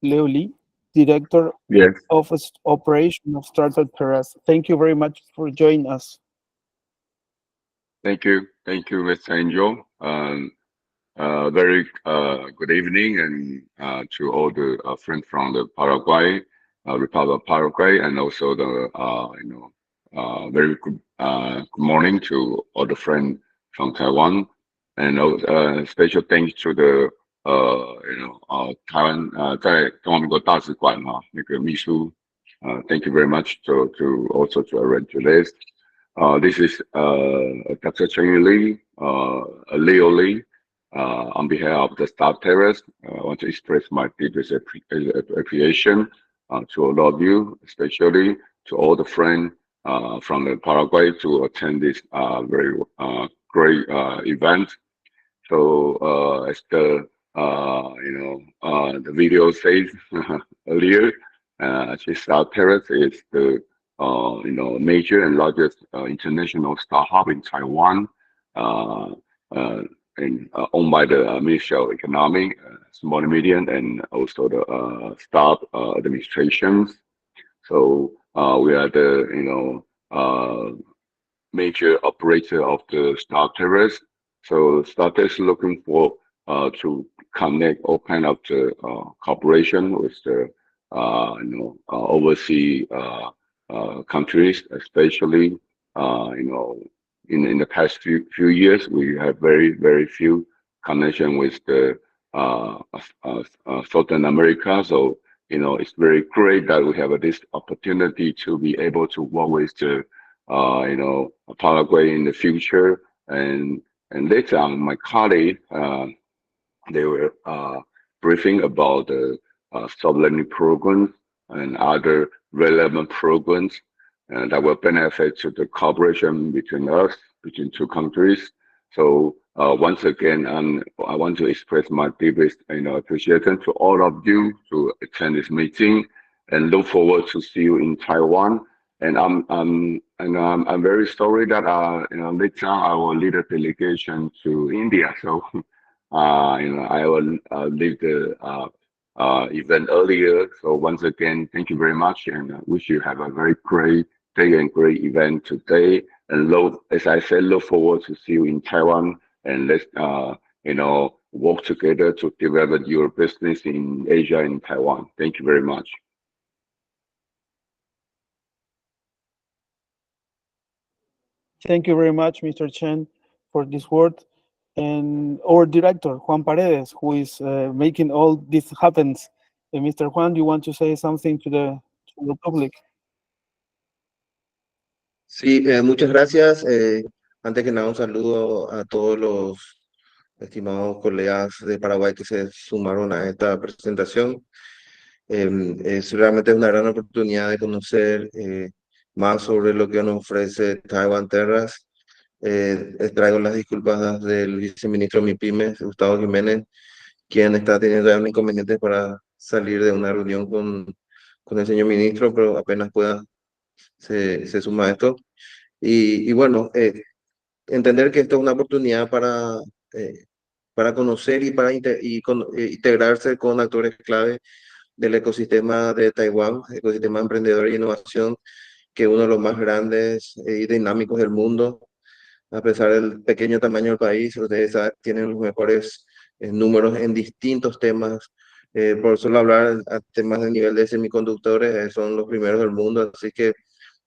Leo Lee, Director Yes, of Operation of Startup Terrace. Thank you very much for joining us. thank you, Mr. Angel. Very good evening, and to all the friends from the Paraguay, Republic of Paraguay, and also the very good morning to all the friends from Taiwan, and special thanks to the台湾在中华民国大使馆那个秘书. Thank you very much to also to arrange this. This is Dr. Cheng Lee, Leo Lee. On behalf of the staff terrace, I want to express my deepest appreciation to all of you, especially to all the friends from the Paraguay to attend this very great event. So as the video says earlier, this Terrace is the major and largest international startup in Taiwan. Uh, uh, and owned by the Ministry of Economic, Small and Medium, and also the staff administrations. So we are the major operator of the Star Terrace. So Star Terrace is looking for to connect all kind of the cooperation with the overseas countries, especially in the past few years we have very few connection with the Southern America. So it's very great that we have this opportunity to be able to work with the Paraguay in the future. And later on, my colleague they were briefing about the sub-learning programs and other relevant programs that will benefit to the cooperation between us, between two countries. So once again, I want to express my deepest appreciation to all of you to attend this meeting, and look forward to see you in Taiwan. And I'm very sorry that later on I will lead a delegation to India. So I will leave the event earlier. So once again, thank you very much, and wish you have a very great day and great event today. And as I said, look forward to see you in Taiwan, and let's work together to develop your business in Asia and Taiwan. Thank you very much. Thank you very much, Mr. Chen, for this word. And our director, Juan Paredes, who is making all this happens. Mr. Juan, you want to say something to the public? Sí, muchas gracias. Antes que nada, un saludo a todos los estimados colegas de Paraguay que se sumaron a esta presentación. Realmente es una gran oportunidad de conocer más sobre lo que nos ofrece Taiwan Terrace. Traigo las disculpas del viceministro MIPYME, Gustavo Jiménez, quien está teniendo ya un inconveniente para salir de una reunión con el señor ministro, pero apenas pueda se suma a esto. Y bueno, entender que esto es una oportunidad para conocer y para integrarse con actores clave del ecosistema de Taiwán, ecosistema emprendedor y innovación, que es uno de los más grandes y dinámicos del mundo. A pesar del pequeño tamaño del país, ustedes tienen los mejores números en distintos temas. Por solo hablar a temas de nivel de semiconductores, son los primeros del mundo, así que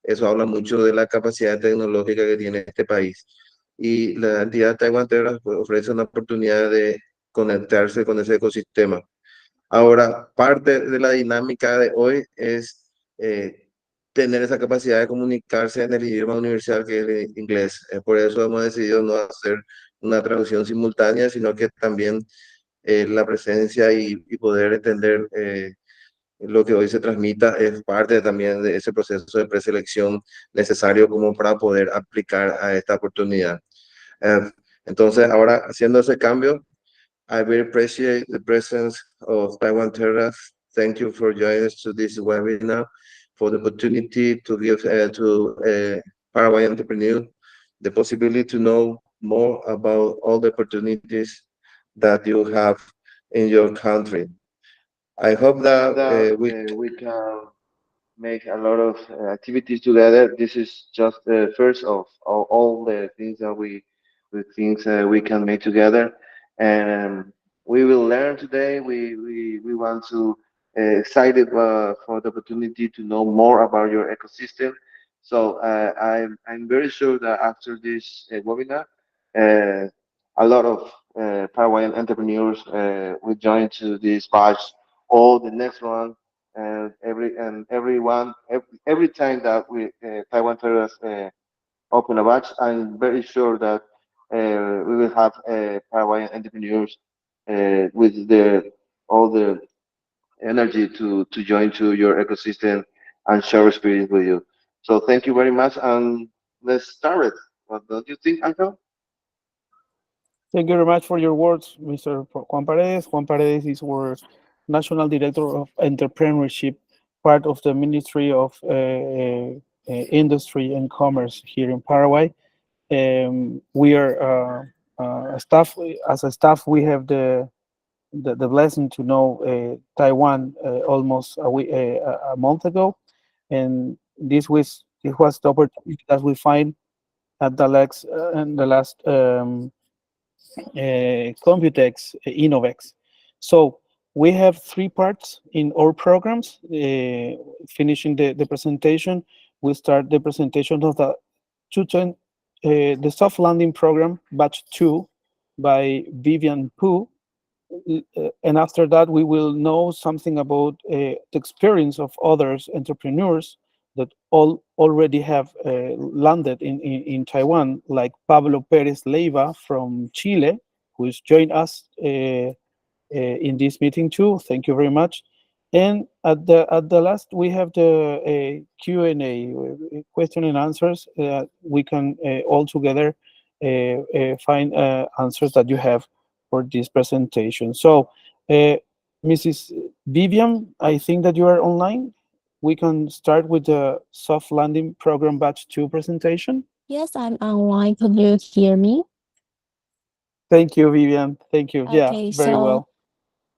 eso habla mucho de la capacidad tecnológica que tiene este país. Y la entidad Taiwan Terrace pues, ofrece una oportunidad de conectarse con ese ecosistema. Ahora, parte de la dinámica de hoy es tener esa capacidad de comunicarse en el idioma universal que es el inglés. Por eso hemos decidido no hacer una traducción simultánea, sino que también la presencia y poder entender lo que hoy se transmita es parte también de ese proceso de preselección necesario como para poder aplicar a esta oportunidad. Entonces, ahora haciendo ese cambio, I very appreciate the presence of Taiwan Terrace. Thank you for joining us to this webinar, for the opportunity to give to Paraguay entrepreneurs the possibility to know more about all the opportunities that you have in your country. I hope I hope that that we we can make a lot of activities together. This is just the first of all the things that we can make together, and we will learn today. We want to excited for the opportunity to know more about your ecosystem. So I'm very sure that after this webinar, uh, a lot of Paraguayan entrepreneurs will join to this batch or the next one and everyone every time that we Taiwan Terrace open a batch, I'm very sure that we will have Paraguayan entrepreneurs with the all the energy to join to your ecosystem and share experience with you. So thank you very much, and let's start it. What don't you think, Angel? Thank you very much for your words, Mr. Juan Paredes. Juan Paredes is our National Director of Entrepreneurship, part of the Ministry of Industry and Commerce here in Paraguay. We are a staff. As a staff, we have the blessing to know Taiwan almost a month ago, and this was the opportunity that we find at the last Computex Innovex. So we have three parts in our programs. Finishing the presentation, we start the presentation of the soft landing program batch 2 by Vivian Poo. And after that, we will know something about the experience of others entrepreneurs that all already have landed in Taiwan, like Pablo Perez Leiva from Chile, who has joined us in this meeting too. Thank you very much. And at the last, we have the Q&A, question and answers. We can all together find answers that you have for this presentation. So, Mrs. Vivian, I think that you are online. We can start with the soft landing program batch 2 presentation. Yes, I'm online. Could you hear me? Thank you, Vivian. Thank you. Yeah, Okay, very so well.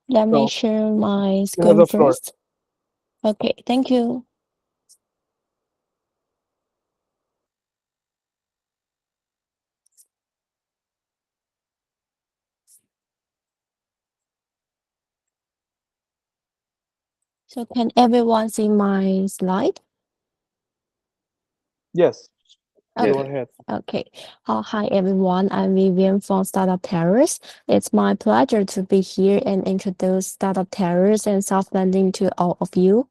let me So share my you have screen the floor. first. Okay, thank you. So can everyone see my slide? Yes, Yes. go Okay. ahead. Okay. Hi everyone. I'm Vivian from Startup Terrace. It's my pleasure to be here and introduce Startup Terrace and soft landing to all of you.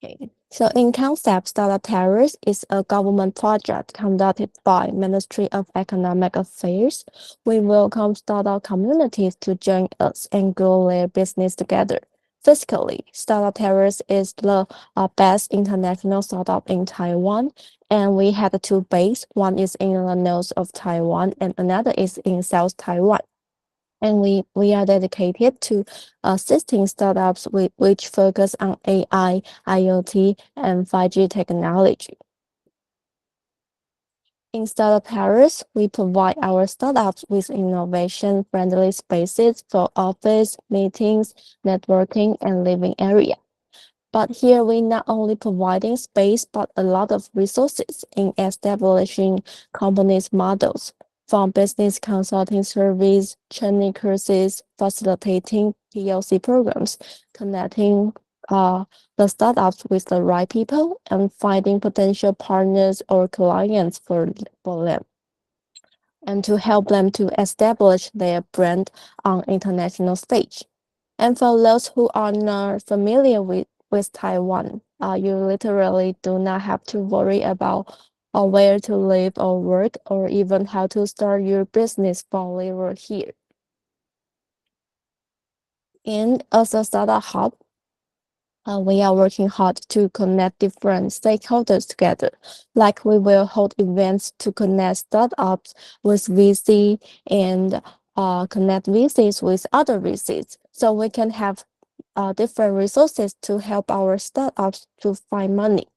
Okay. So in concept, Startup Terrace is a government project conducted by Ministry of Economic Affairs. We welcome startup communities to join us and grow their business together. Physically, Startup Terrace is the best international startup in Taiwan, and we have two bases. One is in the north of Taiwan, and another is in South Taiwan. And we are dedicated to assisting startups which focus on AI, IoT, and 5G technology. In Startup Paris, we provide our startups with innovation-friendly spaces for office, meetings, networking, and living area. But here we not only providing space, but a lot of resources in establishing companies models, from business consulting service, training courses, facilitating PLC programs, connecting the startups with the right people, and finding potential partners or clients for them, and to help them to establish their brand on international stage. And for those who are not familiar with Taiwan, you literally do not have to worry about where to live or work or even how to start your business while you are here. And as a startup hub, we are working hard to connect different stakeholders together. Like we will hold events to connect startups with VC and connect VCs with other VCs. So we can have different resources to help our startups to find money.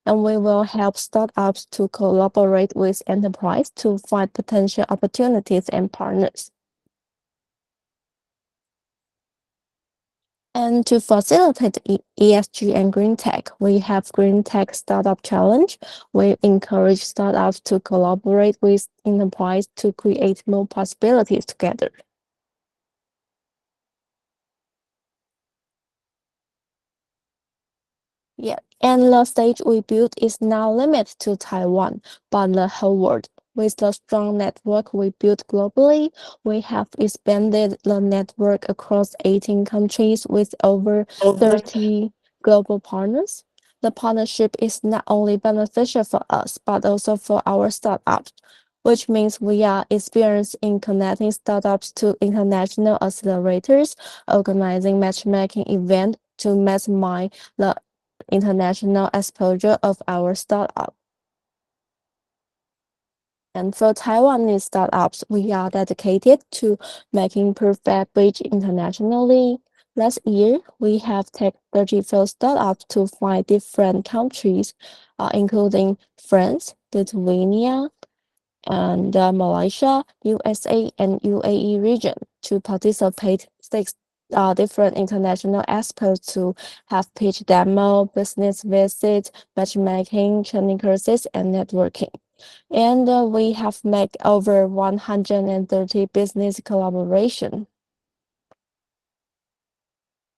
And we will help startups to collaborate with enterprise to find potential opportunities and partners. And to facilitate ESG and green tech, we have Green Tech Startup Challenge. We encourage startups to collaborate with enterprise to create more possibilities together. Yeah, and the stage we built is now limited to Taiwan, but the whole world. With the strong network we built globally, we have expanded the network across 18 countries with over 30 global partners. The partnership is not only beneficial for us, but also for our startups, which means we are experienced in connecting startups to international accelerators, organizing matchmaking events to maximize the international exposure of our startup. And for Taiwanese startups, we are dedicated to making perfect bridge internationally. Last year, we have taken 34 startups to 5 different countries, including France, Lithuania, and Malaysia, USA, and UAE region to participate 6 different international expos to have pitch demo, business visits, matchmaking, training courses, and networking. And we have made over 130 business collaboration.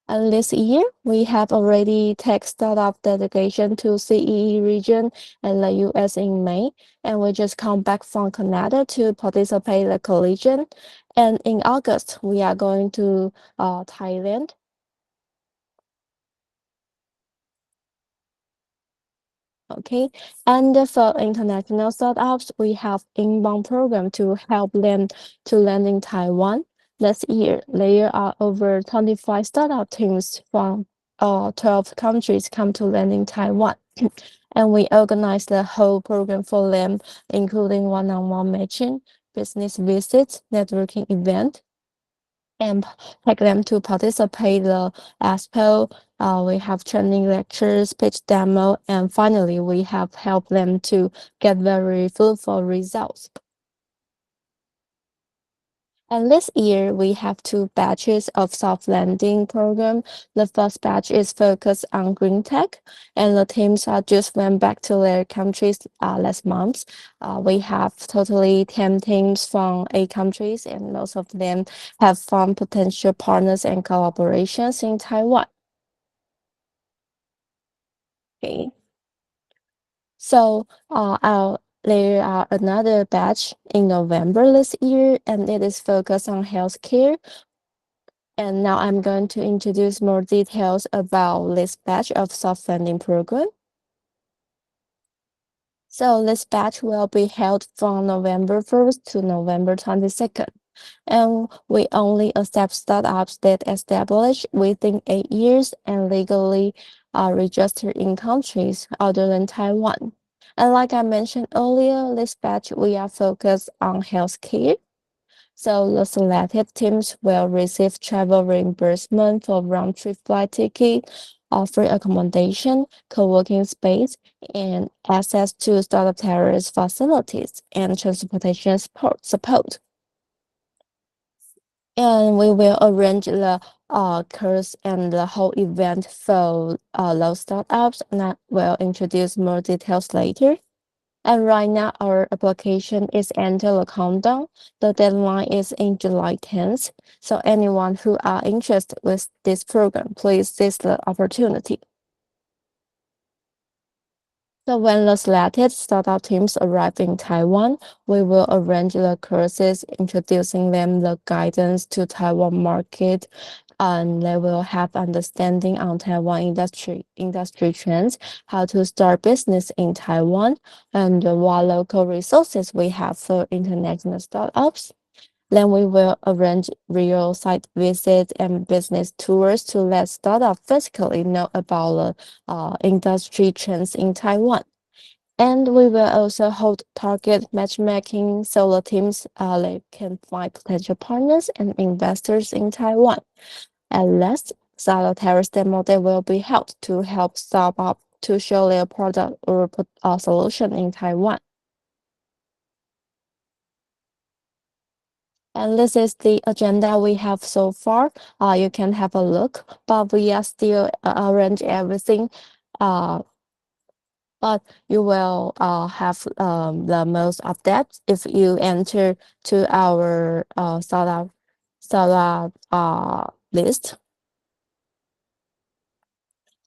And this year, we have already taken startup delegation to CEE region and the US in May, and we just come back from Canada to participate in the collision. And in August, we are going to Thailand. Okay, and for international startups, we have inbound program to help them to land in Taiwan. Last year, there are over 25 startup teams from 12 countries come to land in Taiwan. And we organize the whole program for them, including one-on-one matching, business visits, networking event, and take them to participate the expo. We have training lectures, pitch demo, and finally, we have helped them to get very fruitful results. And this year, we have 2 batches of soft landing program. The first batch is focused on green tech, and the teams are just went back to their countries last month. We have totally 10 teams from 8 countries, and most of them have found potential partners and collaborations in Taiwan. Okay. So there are another batch in November this year, and it is focused on healthcare. And now I'm going to introduce more details about this batch of soft landing program. So this batch will be held from November 1st to November 22nd. And we only accept startups that establish within 8 years and legally are registered in countries other than Taiwan. And like I mentioned earlier, this batch we are focused on healthcare. So the selected teams will receive travel reimbursement for round-trip flight ticket, free accommodation, co-working space, and access to startup Terrace facilities and transportation support. And we will arrange the course and the whole event for those startups, and I will introduce more details later. And right now, our application is enter the countdown. The deadline is in July 10th. So anyone who are interested with this program, please seize the opportunity. So when the selected startup teams arrive in Taiwan, we will arrange the courses, introducing them the guidance to Taiwan market, and they will have understanding on Taiwan industry trends, how to start business in Taiwan, and what local resources we have for international startups. Then we will arrange real site visits and business tours to let startups physically know about the industry trends in Taiwan. And we will also hold target matchmaking so the teams they can find potential partners and investors in Taiwan. At last, Terrace demo day will be held to help startup to show their product or solution in Taiwan. And this is the agenda we have so far. You can have a look, but we are still arrange everything. Uh, but you will have the most updates if you enter to our startup list.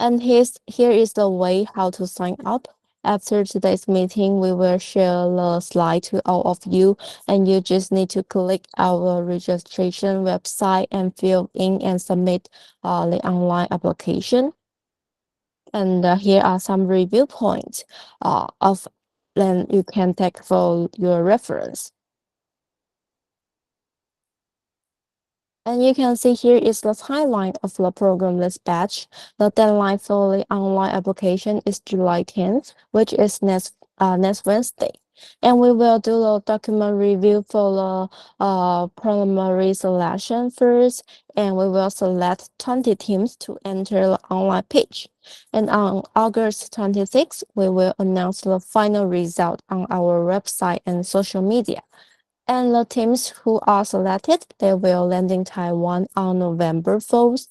And here is the way how to sign up. After today's meeting, we will share the slide to all of you, and you just need to click our registration website and fill in and submit the online application. And here are some review points of then you can take for your reference. And you can see here is the timeline of the program list batch. The deadline for the online application is July 10th, which is next Wednesday. And we will do the document review for the preliminary selection first, and we will select 20 teams to enter the online page. And on August 26th, we will announce the final result on our website and social media. And the teams who are selected, they will land in Taiwan on November 4th.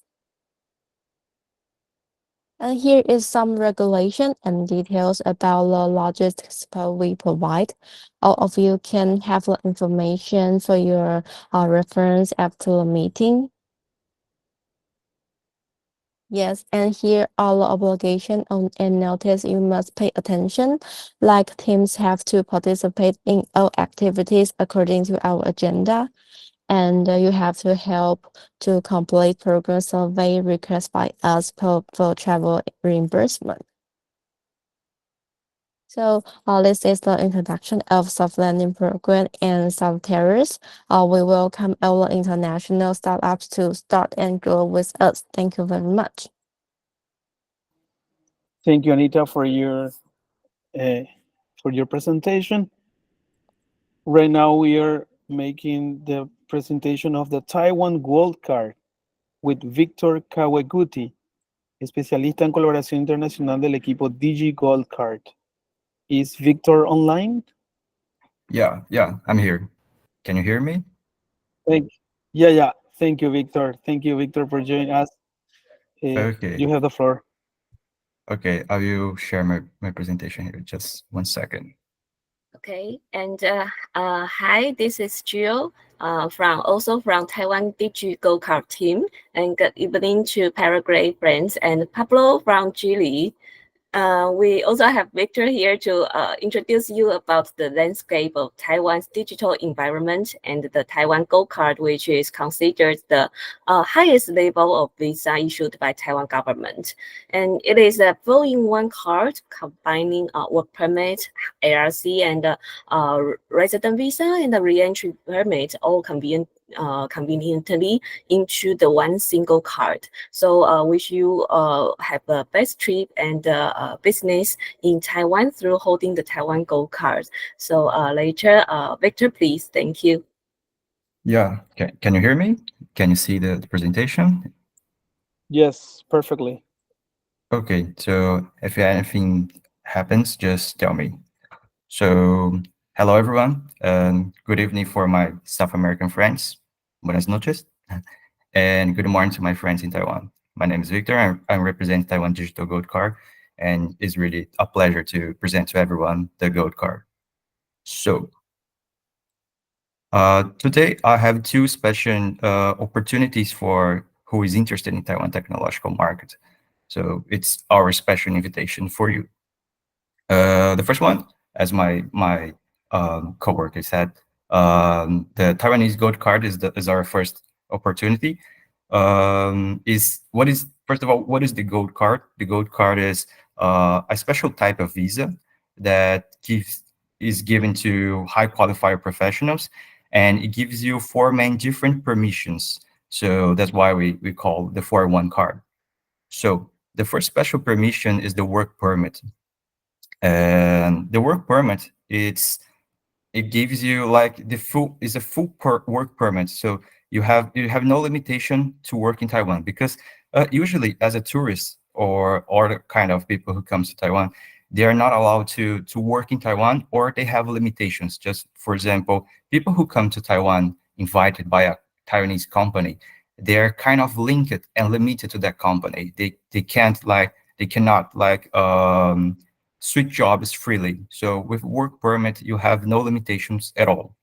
And here is some regulation and details about the logistics we provide. All of you can have the information for your reference after the meeting. Yes, and here are the obligation and notice you must pay attention. Like teams have to participate in all activities according to our agenda. And you have to help to complete program survey request by us for travel reimbursement. So this is the introduction of soft landing program and soft Terrace. We welcome our international startups to start and grow with us. Thank you very much. Thank you, Anita, for your presentation. Right now, we are making the presentation of the Taiwan Gold Card with Victor Kaweguti, especialista en colaboración internacional del equipo DG Gold Card. Is Victor online? Yeah, I'm here. Can you hear me? Yeah. Thank you, Victor. Thank you, Victor, for joining us. Okay. You have the floor. Okay, I will share my presentation here. Just 1 second. Okay, and hi, this is Jill from Taiwan DG Go Kart team, and good evening to Paraguay friends and Pablo from Chile. We also have Victor here to introduce you about the landscape of Taiwan's digital environment and the Taiwan Gold Card, which is considered the highest level of visa issued by Taiwan government. And it is a full-in-one card combining work permit, ARC, and resident visa and the re-entry permit, all conveniently into the one single card. So wish you have a best trip and business in Taiwan through holding the Taiwan Gold Card. So later, Victor, please. Thank you. Yeah, can you hear me? Can you see the presentation? Yes, perfectly. Okay, so if anything happens, just tell me. So, hello everyone, good evening for my South American friends. Buenas noches. And good morning to my friends in Taiwan. My name is Victor. I represent Taiwan Digital Gold Card, and it's really a pleasure to present to everyone the Gold Card. So, today I have two special opportunities for who is interested in Taiwan technological market. So it's our special invitation for you. The first one, as my coworker said, the Taiwanese Gold Card is our first opportunity. First of all, what is the Gold Card? The Gold Card is a special type of visa that is given to high qualified professionals, and it gives you four main different permissions. So that's why we call the 4-1 card. So the first special permission is the work permit. And the work permit, it gives you like a full work permit. So you have no limitation to work in Taiwan, because usually as a tourist or the kind of people who comes to Taiwan, they are not allowed to work in Taiwan, or they have limitations. Just for example, people who come to Taiwan invited by a Taiwanese company, they're kind of linked and limited to that company. They cannot switch jobs freely. So with work permit, you have no limitations at all.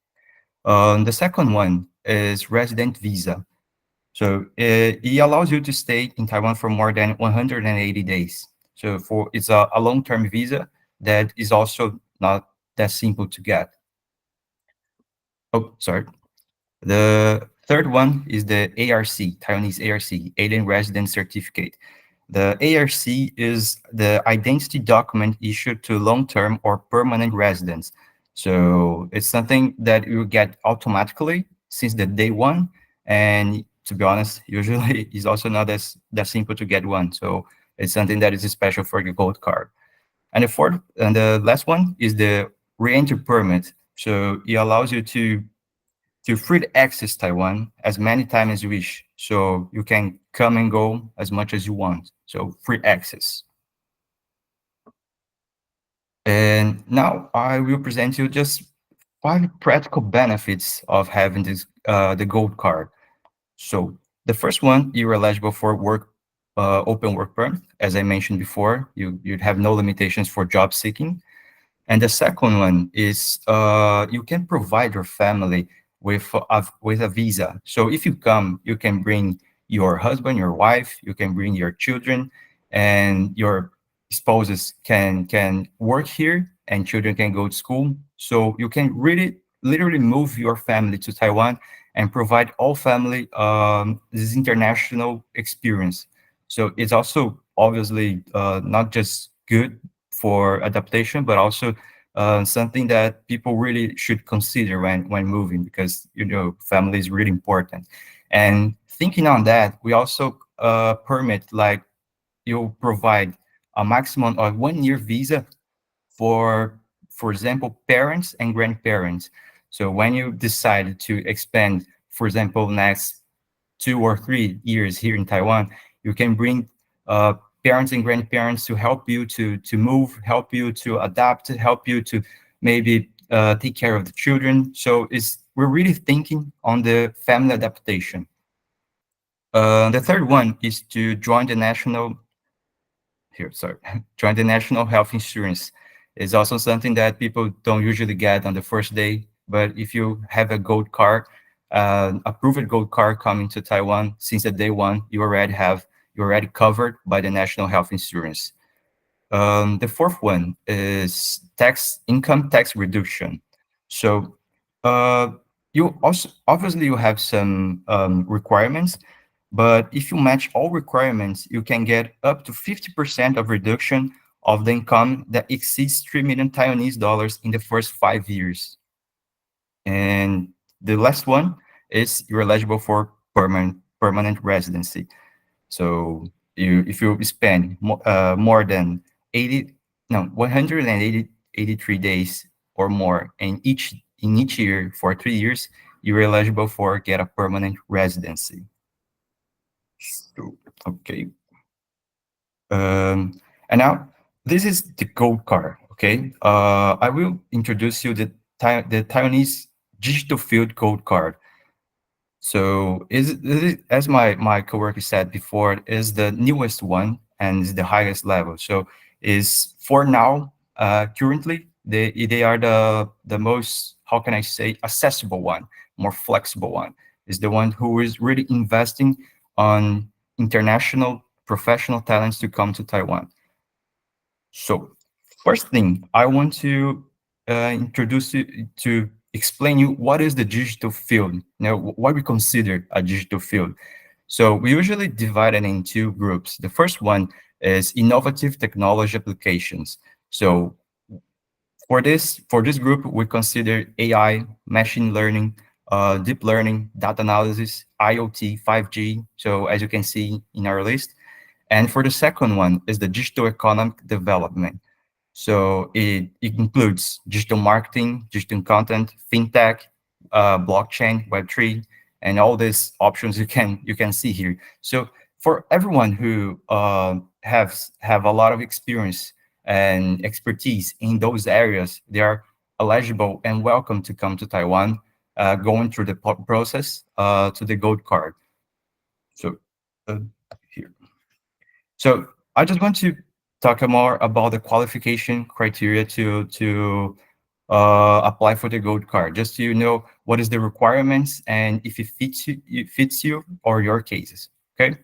The second one is resident visa. So it allows you to stay in Taiwan for more than 180 days. So it's a long-term visa that is also not that simple to get. Oh, sorry. The third one is the ARC, Taiwanese ARC, Alien Resident Certificate. The ARC is the identity document issued to long-term or permanent residents. So it's something that you get automatically since the day one. And to be honest, usually it's also not as that simple to get one. So it's something that is special for the gold card. And the fourth and the last one is the re-entry permit. So it allows you to free access Taiwan as many times as you wish. So you can come and go as much as you want. So free access. And now I will present you just 5 practical benefits of having this the gold card. So the first one, you're eligible for open work permit. As I mentioned before, you'd have no limitations for job seeking. And the second one is you can provide your family with a visa. So if you come, you can bring your husband, your wife, you can bring your children, and your spouses can work here, and children can go to school. So you can really literally move your family to Taiwan and provide all family this international experience. So it's also obviously not just good for adaptation, but also something that people really should consider when moving, because family is really important. And thinking on that, we also permit, like, you provide a maximum of 1 year visa for example, parents and grandparents. So when you decide to expand, for example, next 2 or 3 years here in Taiwan, you can bring parents and grandparents to help you to move, help you to adapt, help you to maybe take care of the children. So we're really thinking on the family adaptation. The third one is to join the national join the national health insurance. Is also something that people don't usually get on the first day, but if you have a gold card, approved gold card coming to Taiwan, since the day one, you're already covered by the national health insurance. The fourth one is income tax reduction. So you also obviously you have some requirements, but if you match all requirements, you can get up to 50% of reduction of the income that exceeds 3 million Taiwanese dollars in the first 5 years. And the last one is you're eligible for permanent residency. So if you spend more than 183 days or more in each year for 3 years, you're eligible for get a permanent residency. Okay. And now this is the gold card. Okay. I will introduce you the Taiwanese digital field gold card. So as my coworker said before, is the newest one and is the highest level. So is for now, currently they are the most, how can I say, accessible one, more flexible one. Is the one who is really investing on international professional talents to come to Taiwan. So first thing, I want to introduce you to explain you what is the digital field. Now, what we consider a digital field. So we usually divide it in 2 groups. The first one is innovative technology applications. So for this group, we consider AI, machine learning, deep learning, data analysis, IoT, 5G. So as you can see in our list. And for the second one is the digital economic development. So it includes digital marketing, digital content, fintech, blockchain, Web3, and all these options you can see here. So for everyone who have a lot of experience and expertise in those areas, they are eligible and welcome to come to Taiwan. going through the process to the gold card. So here. So I just want to talk more about the qualification criteria to apply for the gold card, just so you know what is the requirements and if it fits you or your cases. Okay.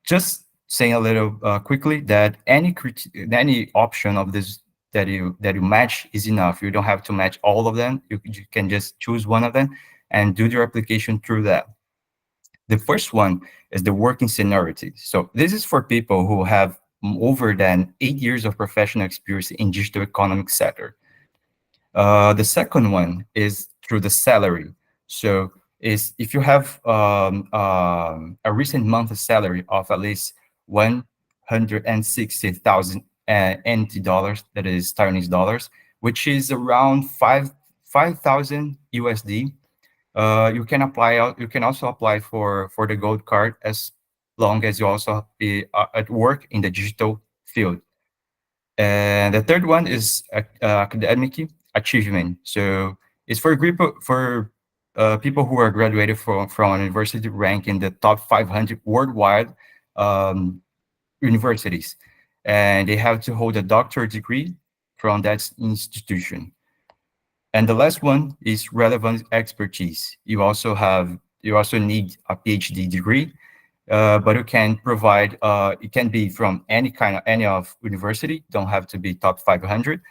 Just saying a little quickly that any option of this that you match is enough. You don't have to match all of them. You can just choose one of them and do your application through that. The first one is the working seniority. So this is for people who have over than 8 years of professional experience in digital economic sector. The second one is through the salary. So is if you have a recent monthly salary of at least 160,000 NT dollars, that is Taiwanese dollars, which is around 5,000 USD. You can apply. You can also apply for the gold card as long as you also be at work in the digital field. And the third one is academic achievement. So it's for a group for people who are graduated from a university rank in the top 500 worldwide um, universities, and they have to hold a doctorate degree from that institution. And the last one is relevant expertise. You also need a PhD degree, but you can provide. It can be from any of university. Don't have to be top 500,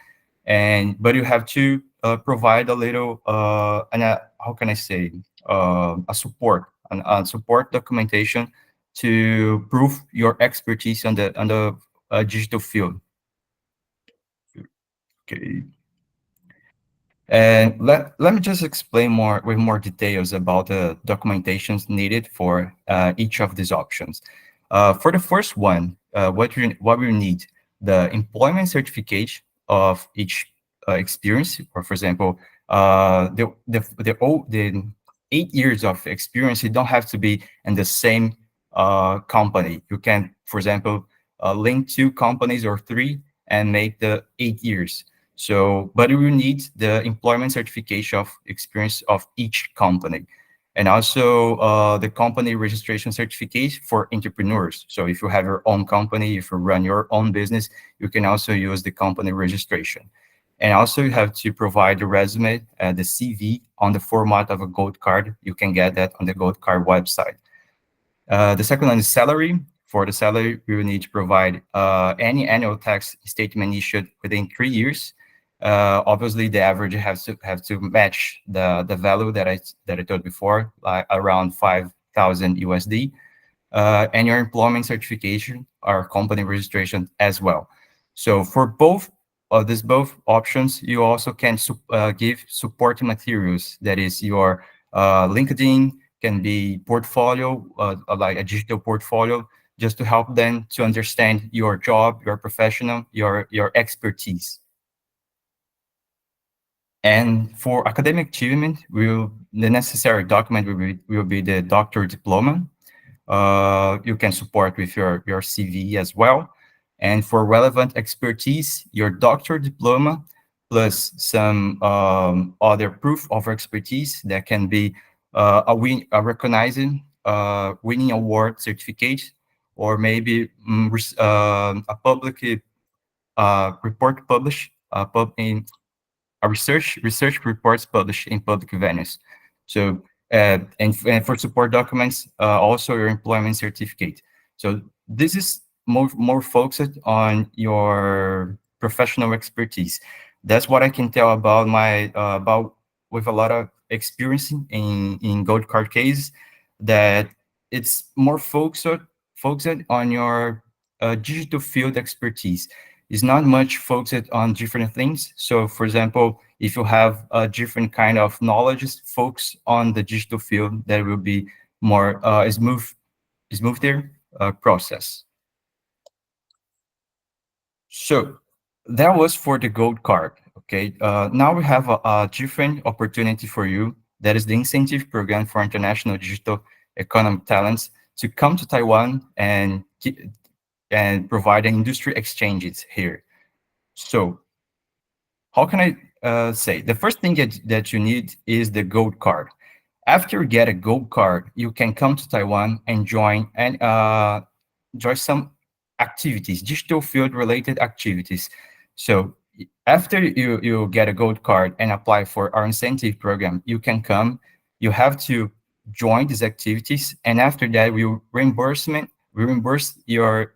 but you have to provide a little how can I say a support documentation to prove your expertise on the digital field. Okay. And let me just explain more with more details about the documentations needed for each of these options. For the first one, what we need, the employment certificate of each experience, or for example, the 8 years of experience, you don't have to be in the same company. You can, for example, link two companies or three and make the 8 years. So, but we need the employment certification of experience of each company, and also the company registration certificate for entrepreneurs. So, if you have your own company, if you run your own business, you can also use the company registration. And also, you have to provide the resume, the CV on the format of a gold card. You can get that on the gold card website. The second one is salary. For the salary, we will need to provide any annual tax statement issued within 3 years. Obviously, the average have to match the value that I told before, like around 5,000 USD, and your employment certification or company registration as well. So for both of these both options, you also can give supporting materials. That is your LinkedIn, can be portfolio, like a digital portfolio, just to help them to understand your job, your professional, your expertise. And for academic achievement, the necessary document will be the doctor diploma. You can support with your CV as well. And for relevant expertise, your doctor diploma plus some other proof of expertise that can be a recognizing winning award certificate, or maybe a public report published in a research reports published in public venues. So and for support documents, also your employment certificate. So this is more focused on your professional expertise. That's what I can tell about my about with a lot of experience in gold card case, that it's more focused on your digital field expertise. It's not much focused on different things. So, for example, if you have a different kind of knowledge, focus on the digital field, that will be more smoother process. So that was for the gold card. Okay. Now we have a different opportunity for you. That is the incentive program for international digital economic talents to come to Taiwan and provide industry exchanges here. So how can I say? The first thing that you need is the gold card. After you get a gold card, you can come to Taiwan and join some activities, digital field related activities. So after you get a gold card and apply for our incentive program, you can come. You have to join these activities, and after that, we reimburse your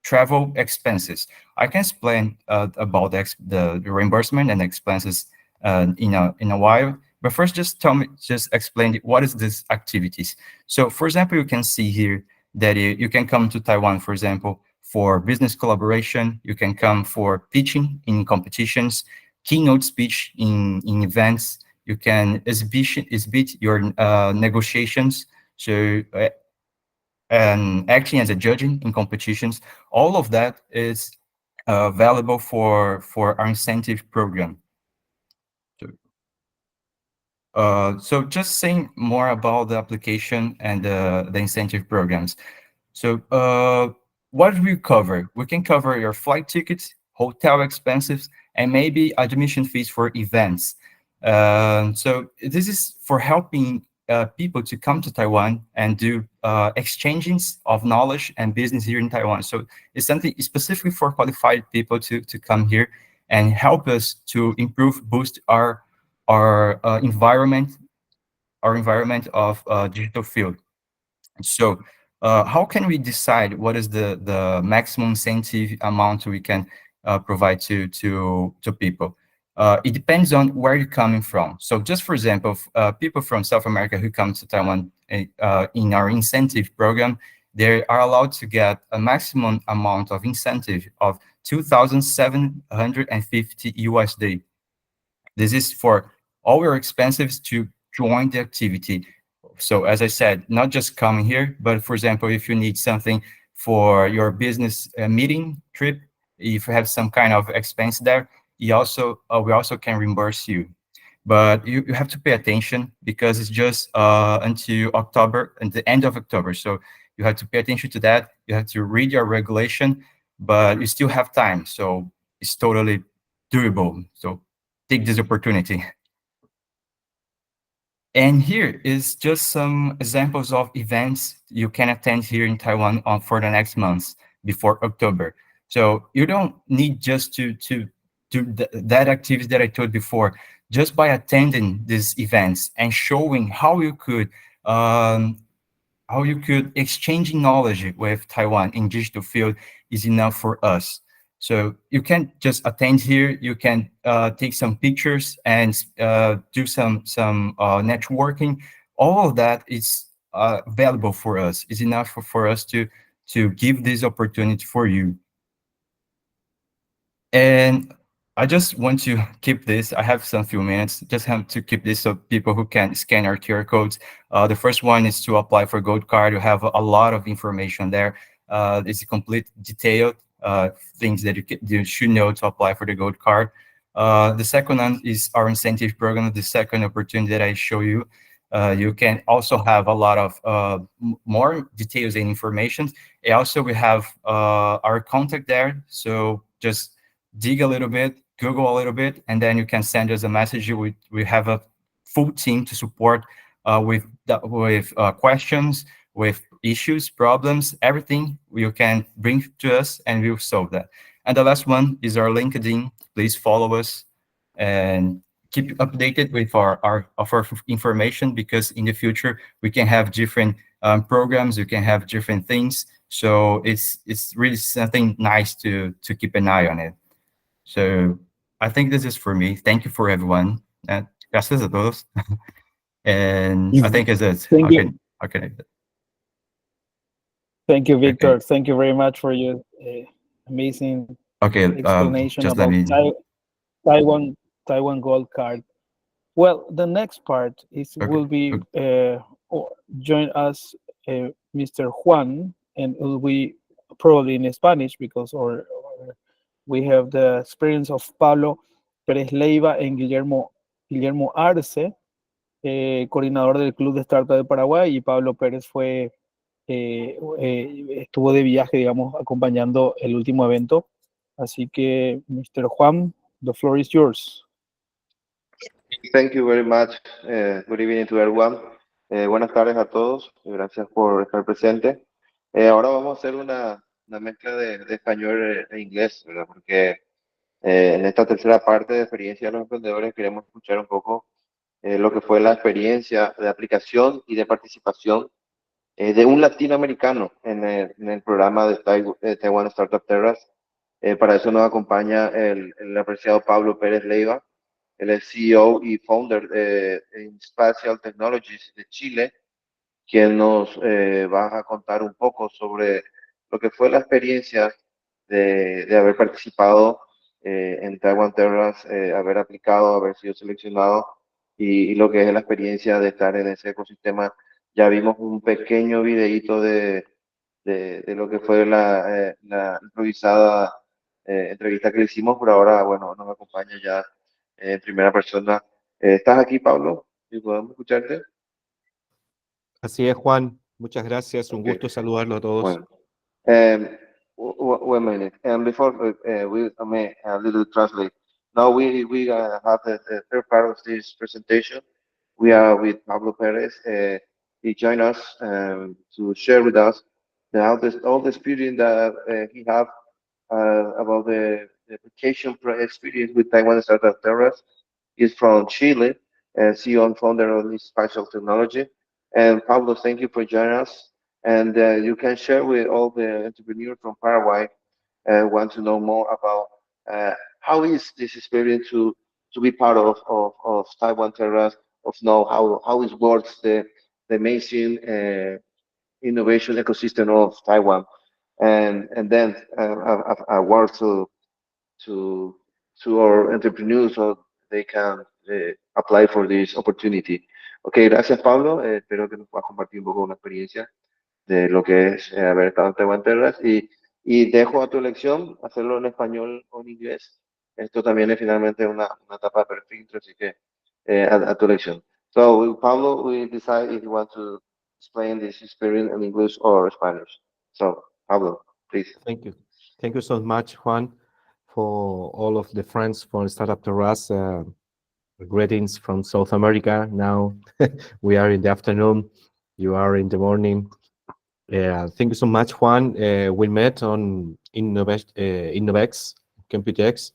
travel expenses. I can explain about the reimbursement and expenses in a while. But first, just explain what is this activities. So, for example, you can see here that you can come to Taiwan, for example, for business collaboration. You can come for pitching in competitions, keynote speech in events. You can exhibit your negotiations. So, and acting as a judging in competitions. All of that is valuable for our incentive program. So just saying more about the application and the incentive programs. So what do we cover? We can cover your flight tickets, hotel expenses, and maybe admission fees for events. So this is for helping people to come to Taiwan and do exchanges of knowledge and business here in Taiwan. So it's something specifically for qualified people to come here and help us to boost our environment of digital field. So how can we decide what is the maximum incentive amount we can provide to people? It depends on where you're coming from. So just for example, people from South America who come to Taiwan in our incentive program, they are allowed to get a maximum amount of incentive of 2,750 USD. This is for all your expenses to join the activity. So as I said, not just coming here, but for example, if you need something for your business meeting trip, if you have some kind of expense there, we also can reimburse you. But you have to pay attention because it's just until October, and the end of October. So you have to pay attention to that. You have to read your regulation, but you still have time. So it's totally doable. So take this opportunity. And here is just some examples of events you can attend here in Taiwan for the next months before October. So you don't need just to do that activity that I told before. Just by attending these events and showing how you could exchange knowledge with Taiwan in digital field is enough for us. So you can just attend here. You can take some pictures and do some networking. All of that is valuable for us. Is enough for us to give this opportunity for you. And I just want to keep this. I have some few minutes. Just have to keep this so people who can scan our QR codes. The first one is to apply for Gold Card. You have a lot of information there. It's a complete detailed things that you should know to apply for the Gold Card. The second one is our incentive program. The second opportunity that I show you. You can also have a lot of more details and information. And also, we have our contact there. So just dig a little bit, Google a little bit, and then you can send us a message. We have a full team to support with questions, with issues, problems, everything you can bring to us, and we'll solve that. And the last one is our LinkedIn. Please follow us and keep updated with our information, because in the future we can have different programs, we can have different things. So it's really something nice to keep an eye on it. So I think this is for me. Thank you for everyone. Gracias a todos. And I think it's it. Thank you. Okay. Thank you, Victor. Okay. Thank you very much for your amazing explanation just about let me. Taiwan Gold Card. Well, the next part will be join us Mr. Juan, and it will be probably in Spanish because we have the experience of Pablo Pérez Leiva and Guillermo Arce, coordinador del Club de Startup de Paraguay, y Pablo Pérez estuvo de viaje, digamos, acompañando el último evento. Así que, Mr. Juan, The floor is yours. Thank you very much. Good evening to everyone. Buenas tardes a todos. Gracias por estar presente. Ahora vamos a hacer una mezcla de español e inglés, ¿verdad? Porque en esta tercera parte de experiencia de los emprendedores queremos escuchar un poco lo que fue la experiencia de aplicación y de participación de un latinoamericano en el programa de Taiwan Startup Terrace. Para eso nos acompaña el apreciado Pablo Pérez Leiva. Él es CEO y founder en Spatial Technologies de Chile, quien nos va a contar un poco sobre lo que fue la experiencia de haber participado en Taiwan Terrace, haber aplicado, haber sido seleccionado y lo que es la experiencia de estar en ese ecosistema. Ya vimos un pequeño videíto de lo que fue la improvisada entrevista que le hicimos, pero ahora, bueno, nos acompaña ya en primera persona. ¿Estás aquí, Pablo? ¿Y podemos escucharte? Así es, Juan. Muchas gracias. Un Ok, gusto saludarlo a todos. bueno. Wait a minute. And before we I mean, a little translate. Now we have the third part of this presentation. We are with Pablo Perez. He joined us to share with us all the experience that he have about the application experience with Taiwan Startup Terrace. He's from Chile, CEO and founder of this spatial technology. And Pablo, thank you for joining us. And you can share with all the entrepreneurs from Paraguay want to know more about how is this experience to be part of Taiwan Terrace, of know how it works, the amazing innovation ecosystem of Taiwan. And then a word to to our entrepreneurs so they can apply for this opportunity. Ok, gracias Pablo. Espero que nos puedas compartir un poco una experiencia de lo que es haber estado en Taiwan Terrace y dejo a tu elección hacerlo en español o en inglés. Esto también es finalmente una etapa de perfil, así que a tu elección. So, Pablo, we decide if you want to explain this experience in English or Spanish. So, Pablo, please. Thank you. Thank you so much, Juan, for all of the friends from Startup Terrace. Greetings from South America. Now we are in the afternoon. You are in the morning. Thank you so much, Juan. We met on Innovex, Computex.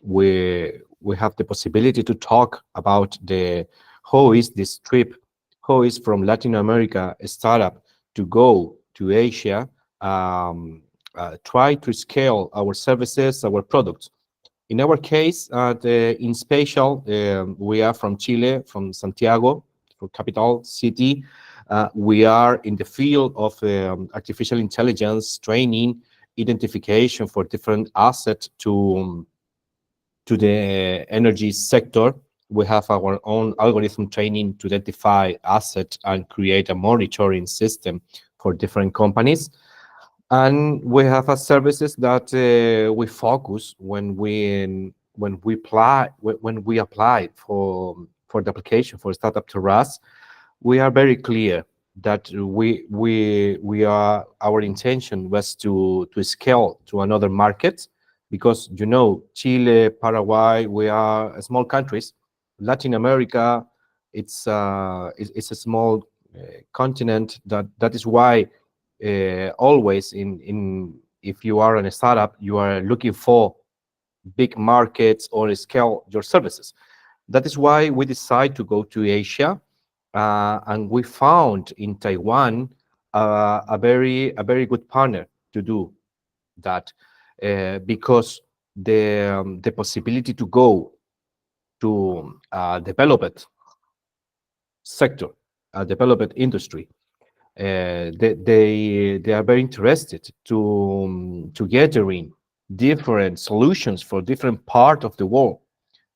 We have the possibility to talk about the how is this trip, how is from Latin America a startup to go to Asia, try to scale our services, our products. In our case, in Spatial, we are from Chile, from Santiago, from capital city. We are in the field of artificial intelligence training, identification for different assets to the energy sector. We have our own algorithm training to identify assets and create a monitoring system for different companies. And we have a services that we focus when we apply for the application for Startup Terrace. We are very clear that we are our intention was to scale to another market, because Chile, Paraguay, we are small countries. Latin America, it's a small continent. That is why always in if you are in a startup, you are looking for big markets or scale your services. That is why we decide to go to Asia, and we found in Taiwan a very good partner to do that, because the possibility to go to developed sector, a developed industry. They are very interested to gathering different solutions for different part of the world.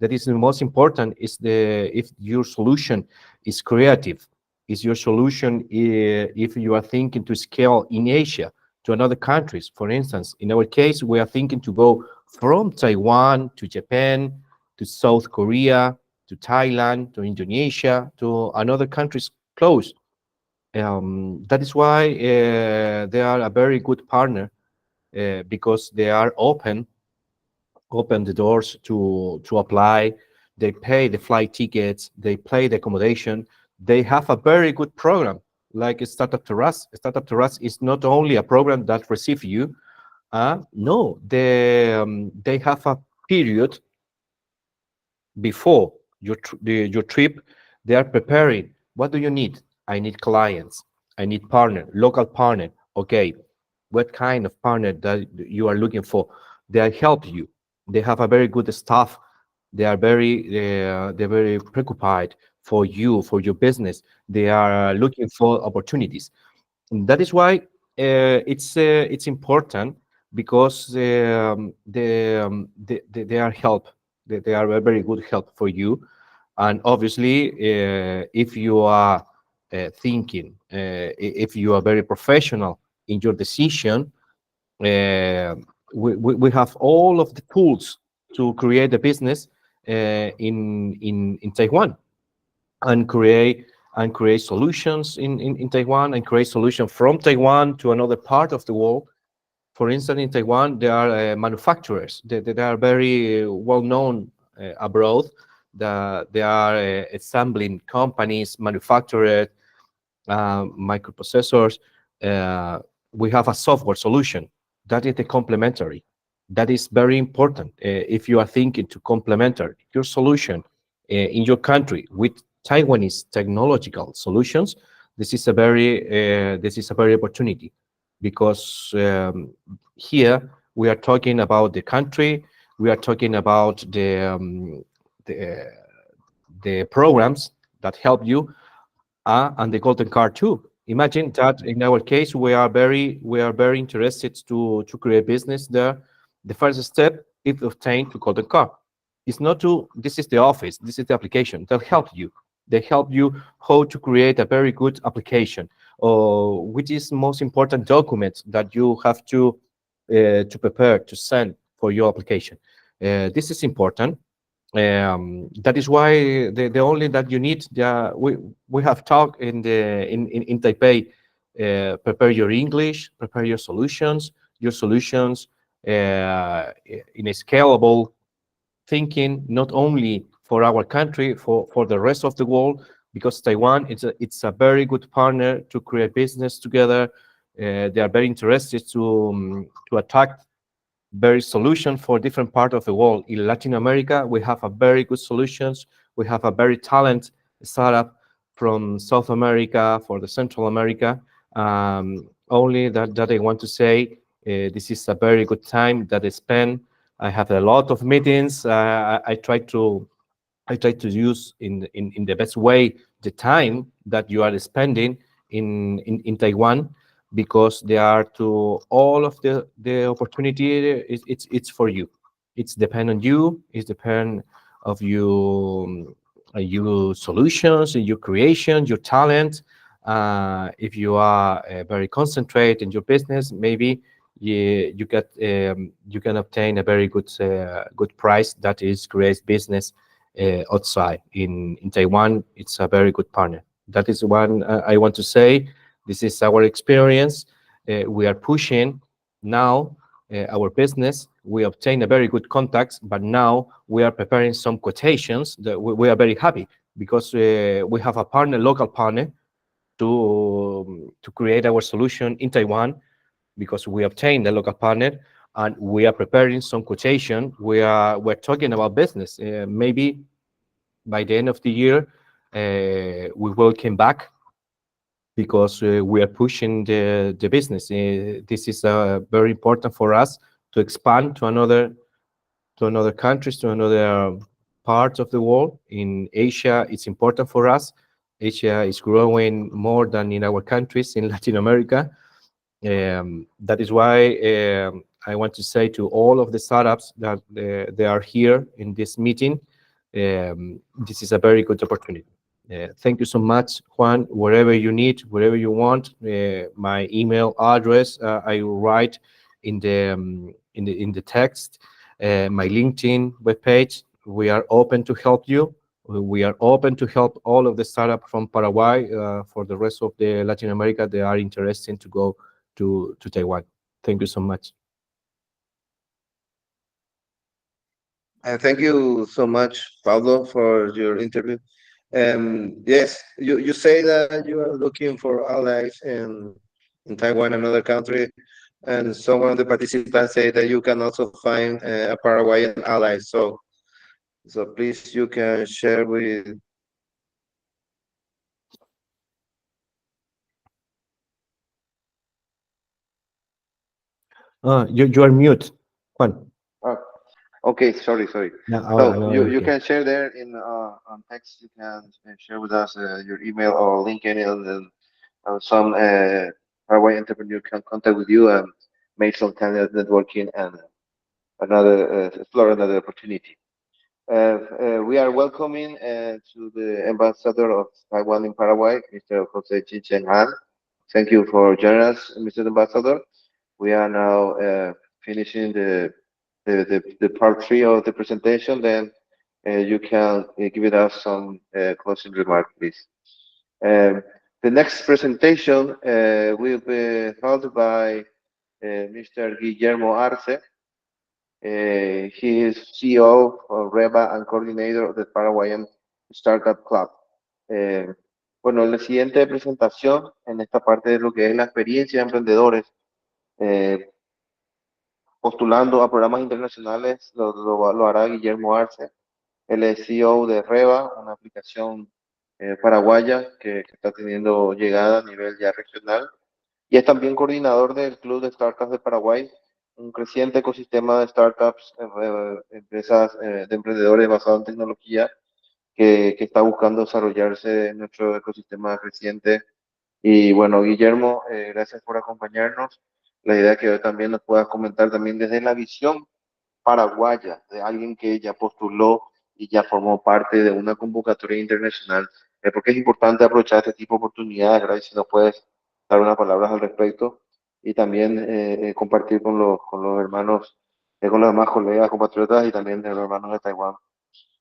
That is the most important. Is if your solution is creative, is your solution if you are thinking to scale in Asia to another countries. For instance, in our case, we are thinking to go from Taiwan to Japan to South Korea to Thailand to Indonesia to another countries close. That is why they are a very good partner, because they are open open the doors to apply. They pay the flight tickets, they pay the accommodation. They have a very good program like Startup Terrace. Startup Terrace is not only a program that receives you. No, they have a period before your trip. They are preparing. What do you need? I need clients. I need partner, local partner. Okay, what kind of partner that you are looking for? They help you. They have a very good staff. They're very preoccupied for you, for your business. They are looking for opportunities. And that is why it's important because they are help. They are a very good help for you. And obviously, if you are thinking, if you are very professional in your decision, uh, we have all of the tools to create a business in Taiwan and create solutions in Taiwan and create solutions from Taiwan to another part of the world. For instance, in Taiwan, there are manufacturers that are very well known abroad. They are assembling companies, manufacturers, microprocessors. Uh, we have a software solution that is the complementary. That is very important if you are thinking to complement your solution in your country with Taiwanese technological solutions. This is a very opportunity because here we are talking about the country, we are talking about the, the programs that help you and the golden card too. Imagine that in our case, we are very interested to create business there. The first step is to obtain the golden card. It's not to this is the office, this is the application. They'll help you. They help you how to create a very good application, or which is most important document that you have to prepare to send for your application. This is important. That is why the only that you need, we have talked in Taipei, prepare your English, prepare your solutions in a scalable thinking, not only for our country, for the rest of the world, because Taiwan it's a very good partner to create business together. They are very interested to attack very solution for different part of the world. In Latin America, we have a very good solutions. We have a very talent startup from South America, for the Central America. Only that I want to say, this is a very good time that I spend. I have a lot of meetings. I try to use in the best way the time that you are spending in Taiwan, because they are to all of the opportunity it's for you. It's depend on you. It's depend of you solutions, your creation, your talent. If you are very concentrate in your business, maybe you can obtain a very good price that is creates business outside in Taiwan. It's a very good partner. That is one I want to say. This is our experience. We are pushing now our business. We obtain a very good contacts, but now we are preparing some quotations that we are very happy because we have a partner, local partner, to create our solution in Taiwan, because we obtained a local partner and we are preparing some quotation. We're talking about business. Maybe by the end of the year, we will come back because we are pushing the business. This is very important for us to expand to another countries, to another parts of the world. In Asia, it's important for us. Asia is growing more than in our countries in Latin America. That is why I want to say to all of the startups that they are here in this meeting, this is a very good opportunity. Thank you so much, Juan. Wherever you need, wherever you want, my email address I will write in the text. My LinkedIn webpage. We are open to help you. We are open to help all of the startup from Paraguay. For the rest of the Latin America, they are interested to go to Taiwan. Thank you so much. Thank you so much, Pablo, for your interview. Yes, you say that you are looking for allies in Taiwan, another country, and some of the participants say that you can also find a Paraguayan ally. So please, you can share with. You are mute, Juan. Oh, okay, sorry. Yeah, So now you I'm you here. can share there in on text. You can share with us your email or LinkedIn, and some Paraguay entrepreneur can contact with you and make some kind of networking and another explore another opportunity. We are welcoming to the ambassador of Taiwan in Paraguay, Mr. Jose Chichen Han. Thank you for joining us, Mr. Ambassador. We are now finishing the part three of the presentation. Then you can give it us some closing remark, please. Um, the next presentation will be held by Mr. Guillermo Arce. He is CEO of REBA and coordinator of the Paraguayan Startup Club. Eh, bueno, en la siguiente presentación, en esta parte de lo que es la experiencia de emprendedores, eh, postulando a programas internacionales, lo hará Guillermo Arce. Él es CEO de REBA, una aplicación paraguaya que está teniendo llegada a nivel ya regional. Y es también coordinador del Club de Startups de Paraguay, un creciente ecosistema de startups, empresas de emprendedores basados en tecnología que está buscando desarrollarse en nuestro ecosistema creciente. Y bueno, Guillermo, gracias por acompañarnos. La idea que hoy también nos puedas comentar también desde la visión paraguaya, de alguien que ya postuló y ya formó parte de una convocatoria internacional, porque es importante aprovechar este tipo de oportunidades, ¿verdad? Y si nos puedes dar unas palabras al respecto y también compartir con los hermanos, con los demás colegas, compatriotas y también de los hermanos de Taiwán,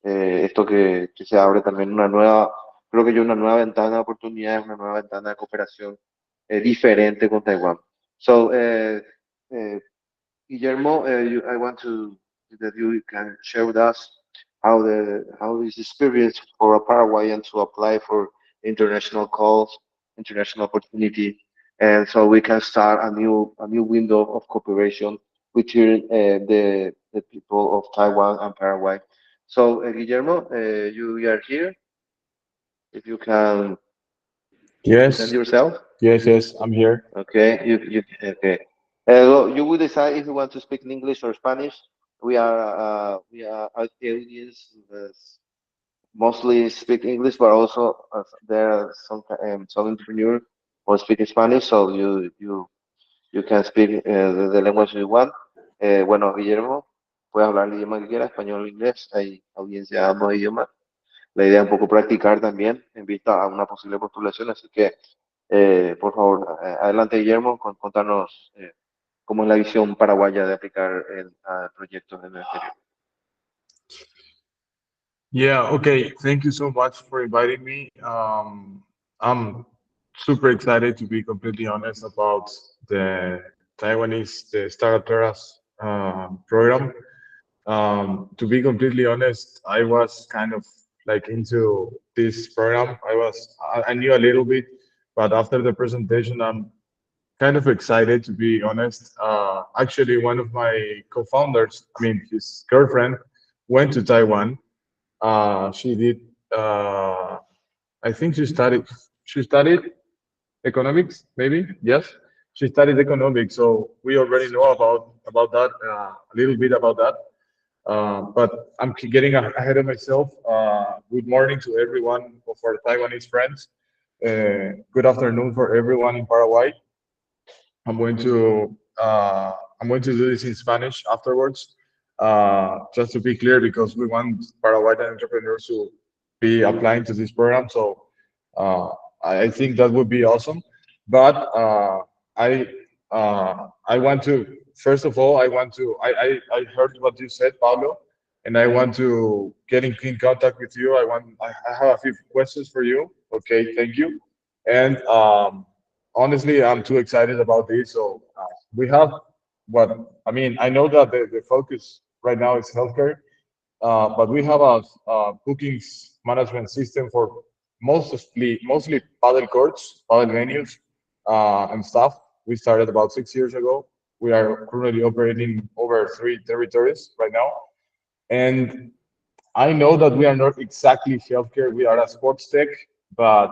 esto que se abre también una nueva, creo que yo una nueva ventana de oportunidades, una nueva ventana de cooperación diferente con Taiwán. So, Guillermo, I want to that you can share with us how is the experience for a Paraguayan to apply for international calls, international opportunity, and so we can start a new window of cooperation between the people of Taiwan and Paraguay. So, Guillermo, you are here. If you can present Yes, yourself. yes, I'm here. Okay, you okay. Well, you will decide if you want to speak in English or Spanish. We are our audience mostly speak English, but also there are some entrepreneur who speak Spanish, so you can speak the language you want. Bueno, Guillermo, puedes hablar el idioma que quieras, español o inglés. Hay audiencia de ambos idiomas. La idea es un poco practicar también en vista a una posible postulación, así que por favor, adelante Guillermo, contarnos cómo es la visión paraguaya de aplicar a proyectos en el exterior. Yeah, okay. Thank you so much for inviting me. I'm super excited to be completely honest about the Taiwanese the Startup Terrace program. To be completely honest, I was kind of like into this program. I knew a little bit, but after the presentation, I'm kind of excited to be honest. Actually, one of my co-founders, I mean, his girlfriend, went to Taiwan. She did. I think she studied. She studied economics, maybe. Yes, she studied economics. So we already know about that a little bit about that. But I'm getting ahead of myself. Good morning to everyone of our Taiwanese friends. Good afternoon for everyone in Paraguay. I'm going to uh, I'm going to do this in Spanish afterwards, just to be clear, because we want Paraguayan entrepreneurs to be applying to this program. So uh, I think that would be awesome. But I I want to first of all I heard what you said, Pablo, and I want to get in contact with you. I have a few questions for you. Okay, thank you. And honestly, I'm too excited about this. So we have what I mean. I know that the focus right now is healthcare, but we have a bookings management system for mostly paddle courts, paddle venues, and stuff. We started about 6 years ago. We are currently operating over 3 territories right now. And I know that we are not exactly healthcare, we are a sports tech, but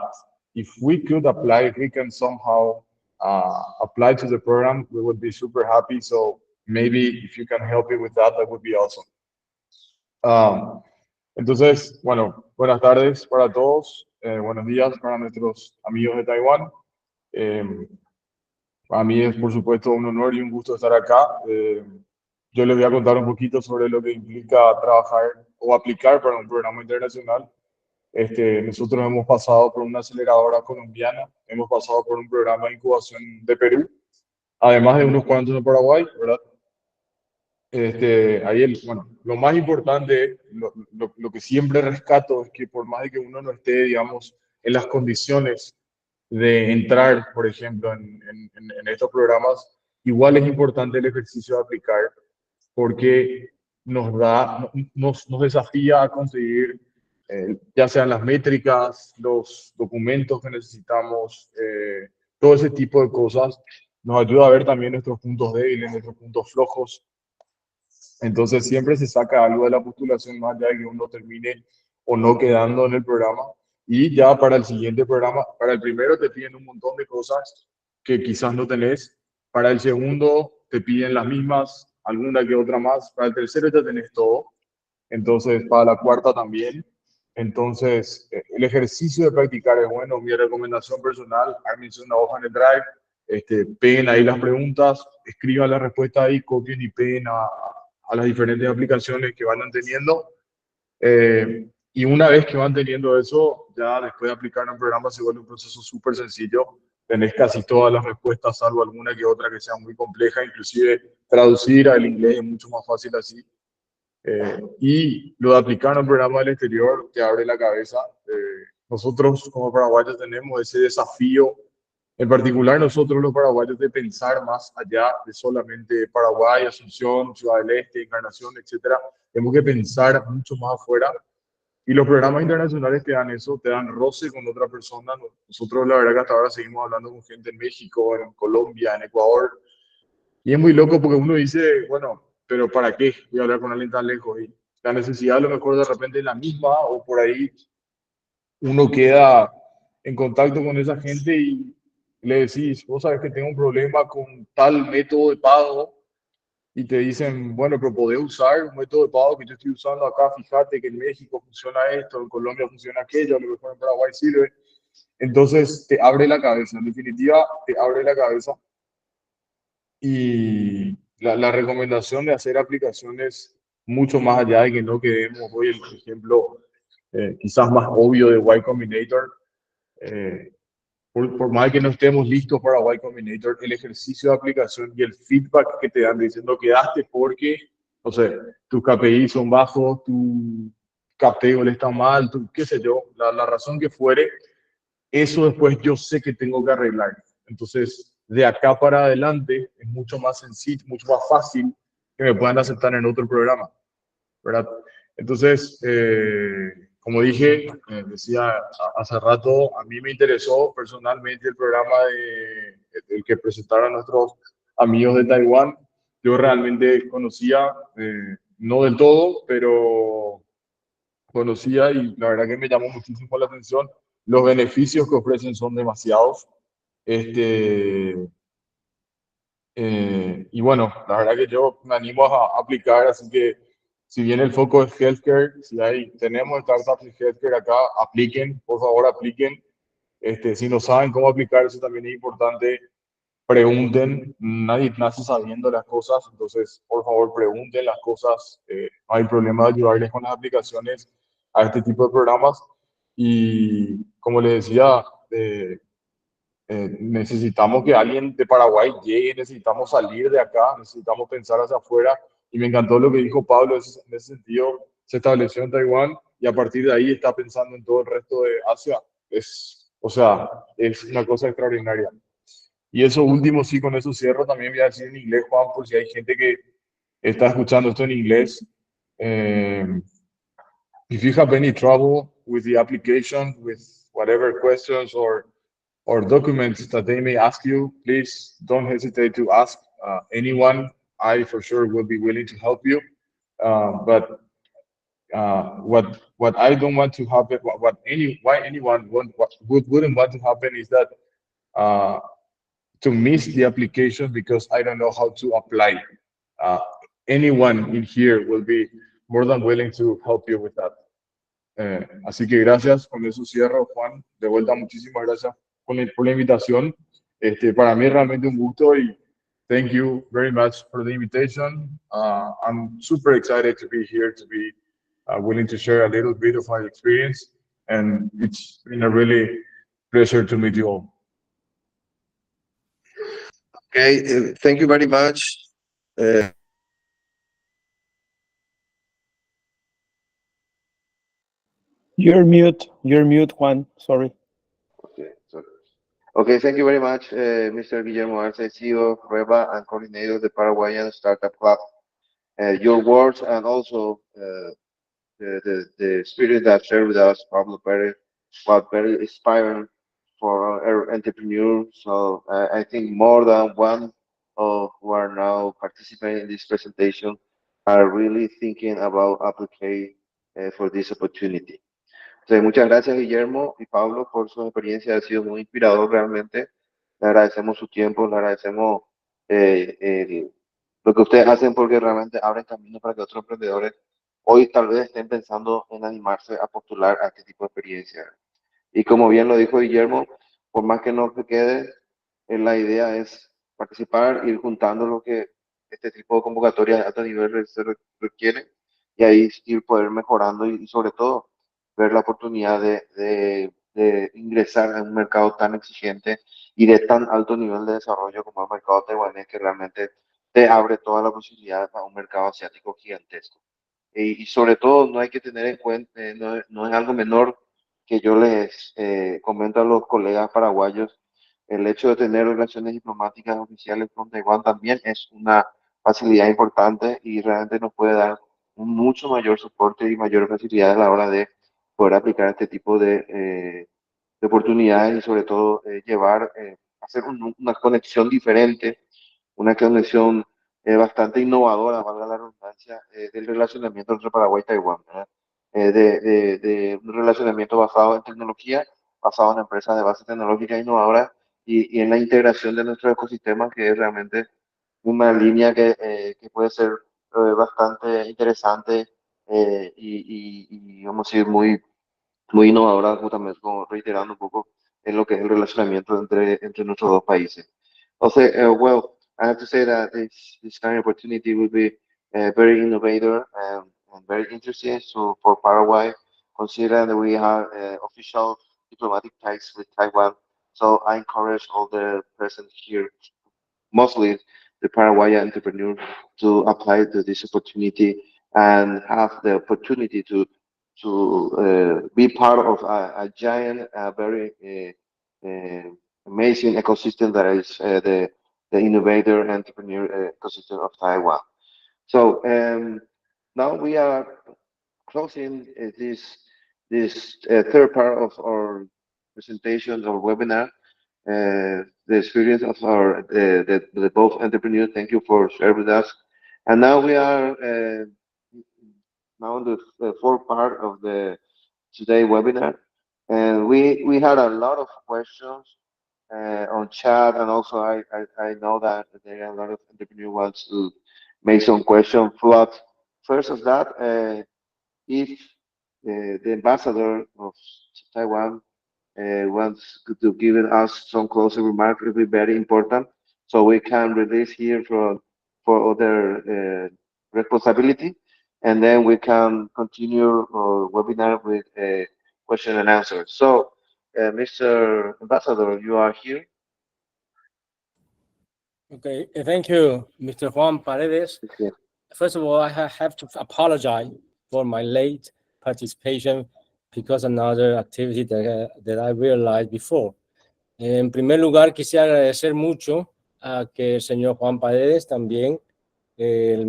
if we could apply, if we can somehow apply to the program, we would be super happy. So maybe if you can help me with that, that would be awesome. Entonces, bueno, buenas tardes para todos, buenos días para nuestros amigos de Taiwán. Para mí es, por supuesto, un honor y un gusto estar acá. Yo les voy a contar un poquito sobre lo que implica trabajar o aplicar para un programa internacional. Nosotros hemos pasado por una aceleradora colombiana, hemos pasado por un programa de incubación de Perú, además de unos cuantos de Paraguay, ¿verdad? Bueno, lo más importante, lo que siempre rescato es que por más de que uno no esté, digamos, en las condiciones de entrar, por ejemplo, en estos programas, igual es importante el ejercicio de aplicar porque nos desafía a conseguir, ya sean las métricas, los documentos que necesitamos, todo ese tipo de cosas, nos ayuda a ver también nuestros puntos débiles, nuestros puntos flojos. Entonces siempre se saca algo de la postulación más allá de que uno termine o no quedando en el programa. Y ya para el siguiente programa, para el primero te piden un montón de cosas que quizás no tenés. Para el segundo te piden las mismas, alguna que otra más. Para el tercero ya tenés todo. Entonces para la cuarta también. Entonces el ejercicio de practicar es bueno. Mi recomendación personal, ármense una hoja en el Drive, peguen ahí las preguntas, escriban la respuesta ahí, copien y peguen a las diferentes aplicaciones que vayan teniendo. Y una vez que van teniendo eso, ya después de aplicar un programa se vuelve un proceso súper sencillo. Tenés casi todas las respuestas, salvo alguna que otra que sea muy compleja. Inclusive traducir al inglés es mucho más fácil así. Y lo de aplicar un programa del exterior te abre la cabeza. Nosotros como paraguayos tenemos ese desafío, en particular nosotros los paraguayos, de pensar más allá de solamente Paraguay, Asunción, Ciudad del Este, Encarnación, etcétera. Tenemos que pensar mucho más afuera. Y los programas internacionales te dan eso, te dan roce con otra persona. Nosotros la verdad que hasta ahora seguimos hablando con gente en México, en Colombia, en Ecuador. Y es muy loco porque uno dice, bueno, pero ¿para qué voy a hablar con alguien tan lejos? Y la necesidad a lo mejor de repente es la misma, o por ahí uno queda en contacto con esa gente y le decís, vos sabes que tengo un problema con tal método de pago, y te dicen, bueno, pero podés usar un método de pago que yo estoy usando acá, fíjate que en México funciona esto, en Colombia funciona aquello, a lo mejor en Paraguay sirve. Entonces te abre la cabeza, en definitiva te abre la cabeza. Y la recomendación de hacer aplicaciones mucho más allá de que no quedemos hoy el ejemplo quizás más obvio de Y Combinator. Por más que no estemos listos para Y Combinator, el ejercicio de aplicación y el feedback que te dan diciendo quedaste porque, no sé, tus KPI son bajos, tu cap table está mal, qué sé yo, la razón que fuere, eso después yo sé que tengo que arreglar. Entonces, de acá para adelante es mucho más sencillo, mucho más fácil que me puedan aceptar en otro programa, ¿verdad? Entonces, como dije, decía hace rato, a mí me interesó personalmente el programa el que presentaron nuestros amigos de Taiwán. Yo realmente conocía, no del todo, pero conocía, y la verdad que me llamó muchísimo la atención. Los beneficios que ofrecen son demasiados. Y bueno, la verdad que yo me animo a aplicar, así que si bien el foco es healthcare, si tenemos startups de healthcare acá, apliquen, por favor apliquen. Si no saben cómo aplicar, eso también es importante, pregunten. Nadie nace sabiendo las cosas, entonces por favor pregunten las cosas. No hay problema de ayudarles con las aplicaciones a este tipo de programas. Y como les decía, necesitamos que alguien de Paraguay llegue, necesitamos salir de acá, necesitamos pensar hacia afuera. Y me encantó lo que dijo Pablo, en ese sentido se estableció en Taiwán y a partir de ahí está pensando en todo el resto de Asia. O sea, es una cosa extraordinaria. Y eso último, sí, con eso cierro, también voy a decir en inglés, Juan, por si hay gente que está escuchando esto en inglés. if you have any trouble with the application, with whatever questions or documents that they may ask you, please don't hesitate to ask anyone. I for sure will be willing to help you. But what I don't want to happen, why anyone wouldn't want to happen is that uh, to miss the application because I don't know how to apply. Uh, Anyone in here will be more than willing to help you with that. Así que gracias, con eso cierro, Juan. De vuelta, muchísimas gracias por la invitación. Para mí es realmente un gusto y thank you very much for the invitation. I'm super excited to be here, to be willing to share a little bit of my experience, and it's been a really pleasure to meet you all. Okay, thank you very much. You're mute, Juan. Sorry. Okay, sorry. Okay, thank you very much, Mr. Guillermo Arce, CEO of REBA and coordinator of the Paraguayan Startup Club. Your words and also the spirit that shared with us, Pablo Perez, was very inspiring for our entrepreneurs. So I think more than one of who are now participating in this presentation are really thinking about applying for this opportunity. Entonces, muchas gracias Guillermo y Pablo por su experiencia, ha sido muy inspirador realmente. Le agradecemos su tiempo, le agradecemos lo que ustedes hacen porque realmente abren camino para que otros emprendedores hoy tal vez estén pensando en animarse a postular a este tipo de experiencia. Y como bien lo dijo Guillermo, por más que no se quede, la idea es participar, ir juntando lo que este tipo de convocatorias de alto nivel requiere y ahí ir poder mejorando y sobre todo ver la oportunidad de ingresar a un mercado tan exigente y de tan alto nivel de desarrollo como el mercado taiwanés, que realmente te abre todas las posibilidades a un mercado asiático gigantesco. Y sobre todo no hay que tener en cuenta, no es algo menor que yo les comento a los colegas paraguayos, el hecho de tener relaciones diplomáticas oficiales con Taiwán también es una facilidad importante y realmente nos puede dar un mucho mayor soporte y mayor facilidad a la hora de poder aplicar este tipo de oportunidades y sobre todo hacer una conexión diferente, una conexión bastante innovadora, valga la redundancia, del relacionamiento entre Paraguay y Taiwán, ¿verdad? De un relacionamiento basado en tecnología, basado en empresas de base tecnológica innovadora y en la integración de nuestros ecosistemas, que es realmente una línea que puede ser bastante interesante y vamos a decir muy innovadora, justamente como reiterando un poco en lo que es el relacionamiento entre nuestros dos países. Entonces, well, I have to say that this kind of opportunity will be very innovative and very interesting for Paraguay, considering that we have official diplomatic ties with Taiwan. So I encourage all the present here, mostly the Paraguayan entrepreneur, to apply to this opportunity and have the opportunity to be part of a giant, very amazing ecosystem that is the innovator entrepreneur ecosystem of Taiwan. So now we are closing this third part of our presentation or webinar. The experience of the both entrepreneurs. Thank you for sharing with us. And now we are now in the fourth part of the today webinar, and we had a lot of questions on chat, and also I know that there are a lot of entrepreneurs wants to make some questions. But first of that, if the ambassador of Taiwan wants to give us some closing remarks, it will be very important, so we can release here for other responsibility, and then we can continue our webinar with a question and answer. So, Mr. Ambassador, you are here. Okay, thank you, Mr. Juan Paredes. Okay. First of all, I have to apologize for my late participation because another activity that I realized before. En primer lugar, quisiera agradecer mucho a que el señor Juan Paredes, también el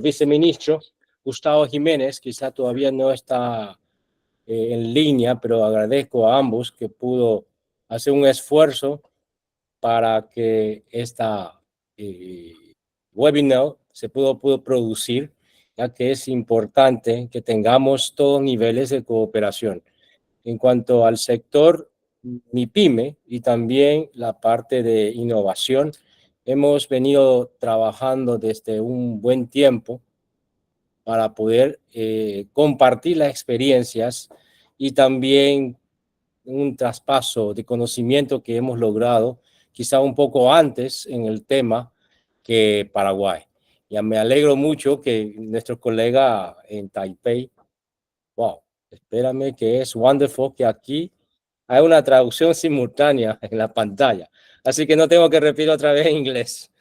viceministro, Gustavo Jiménez, quizá todavía no está en línea, pero agradezco a ambos que pudo hacer un esfuerzo para que esta webinar se pudo producir, ya que es importante que tengamos todos niveles de cooperación. En cuanto al sector MIPYME y también la parte de innovación, hemos venido trabajando desde un buen tiempo para poder compartir las experiencias y también un traspaso de conocimiento que hemos logrado quizá un poco antes en el tema que Paraguay. Ya me alegro mucho que nuestro colega en Taipei, wow, espérame que es wonderful que aquí hay una traducción simultánea en la pantalla, así que no tengo que repetir otra vez en inglés.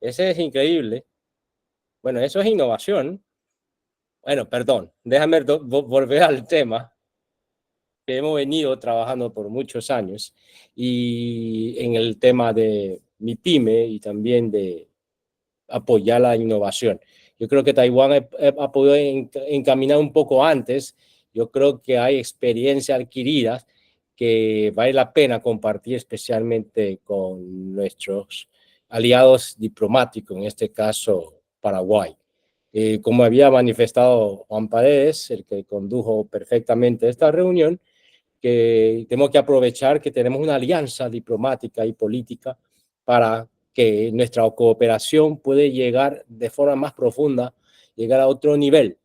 Ese es increíble. Bueno, eso es innovación. Bueno, perdón, déjame volver al tema que hemos venido trabajando por muchos años y en el tema de mi pyme y también de apoyar la innovación. Yo creo que Taiwán ha podido encaminar un poco antes. Yo creo que hay experiencia adquirida que vale la pena compartir, especialmente con nuestros aliados diplomáticos, en este caso Paraguay. Como había manifestado Juan Paredes, el que condujo perfectamente esta reunión, que tenemos que aprovechar que tenemos una alianza diplomática y política para que nuestra cooperación puede llegar de forma más profunda, llegar a otro nivel.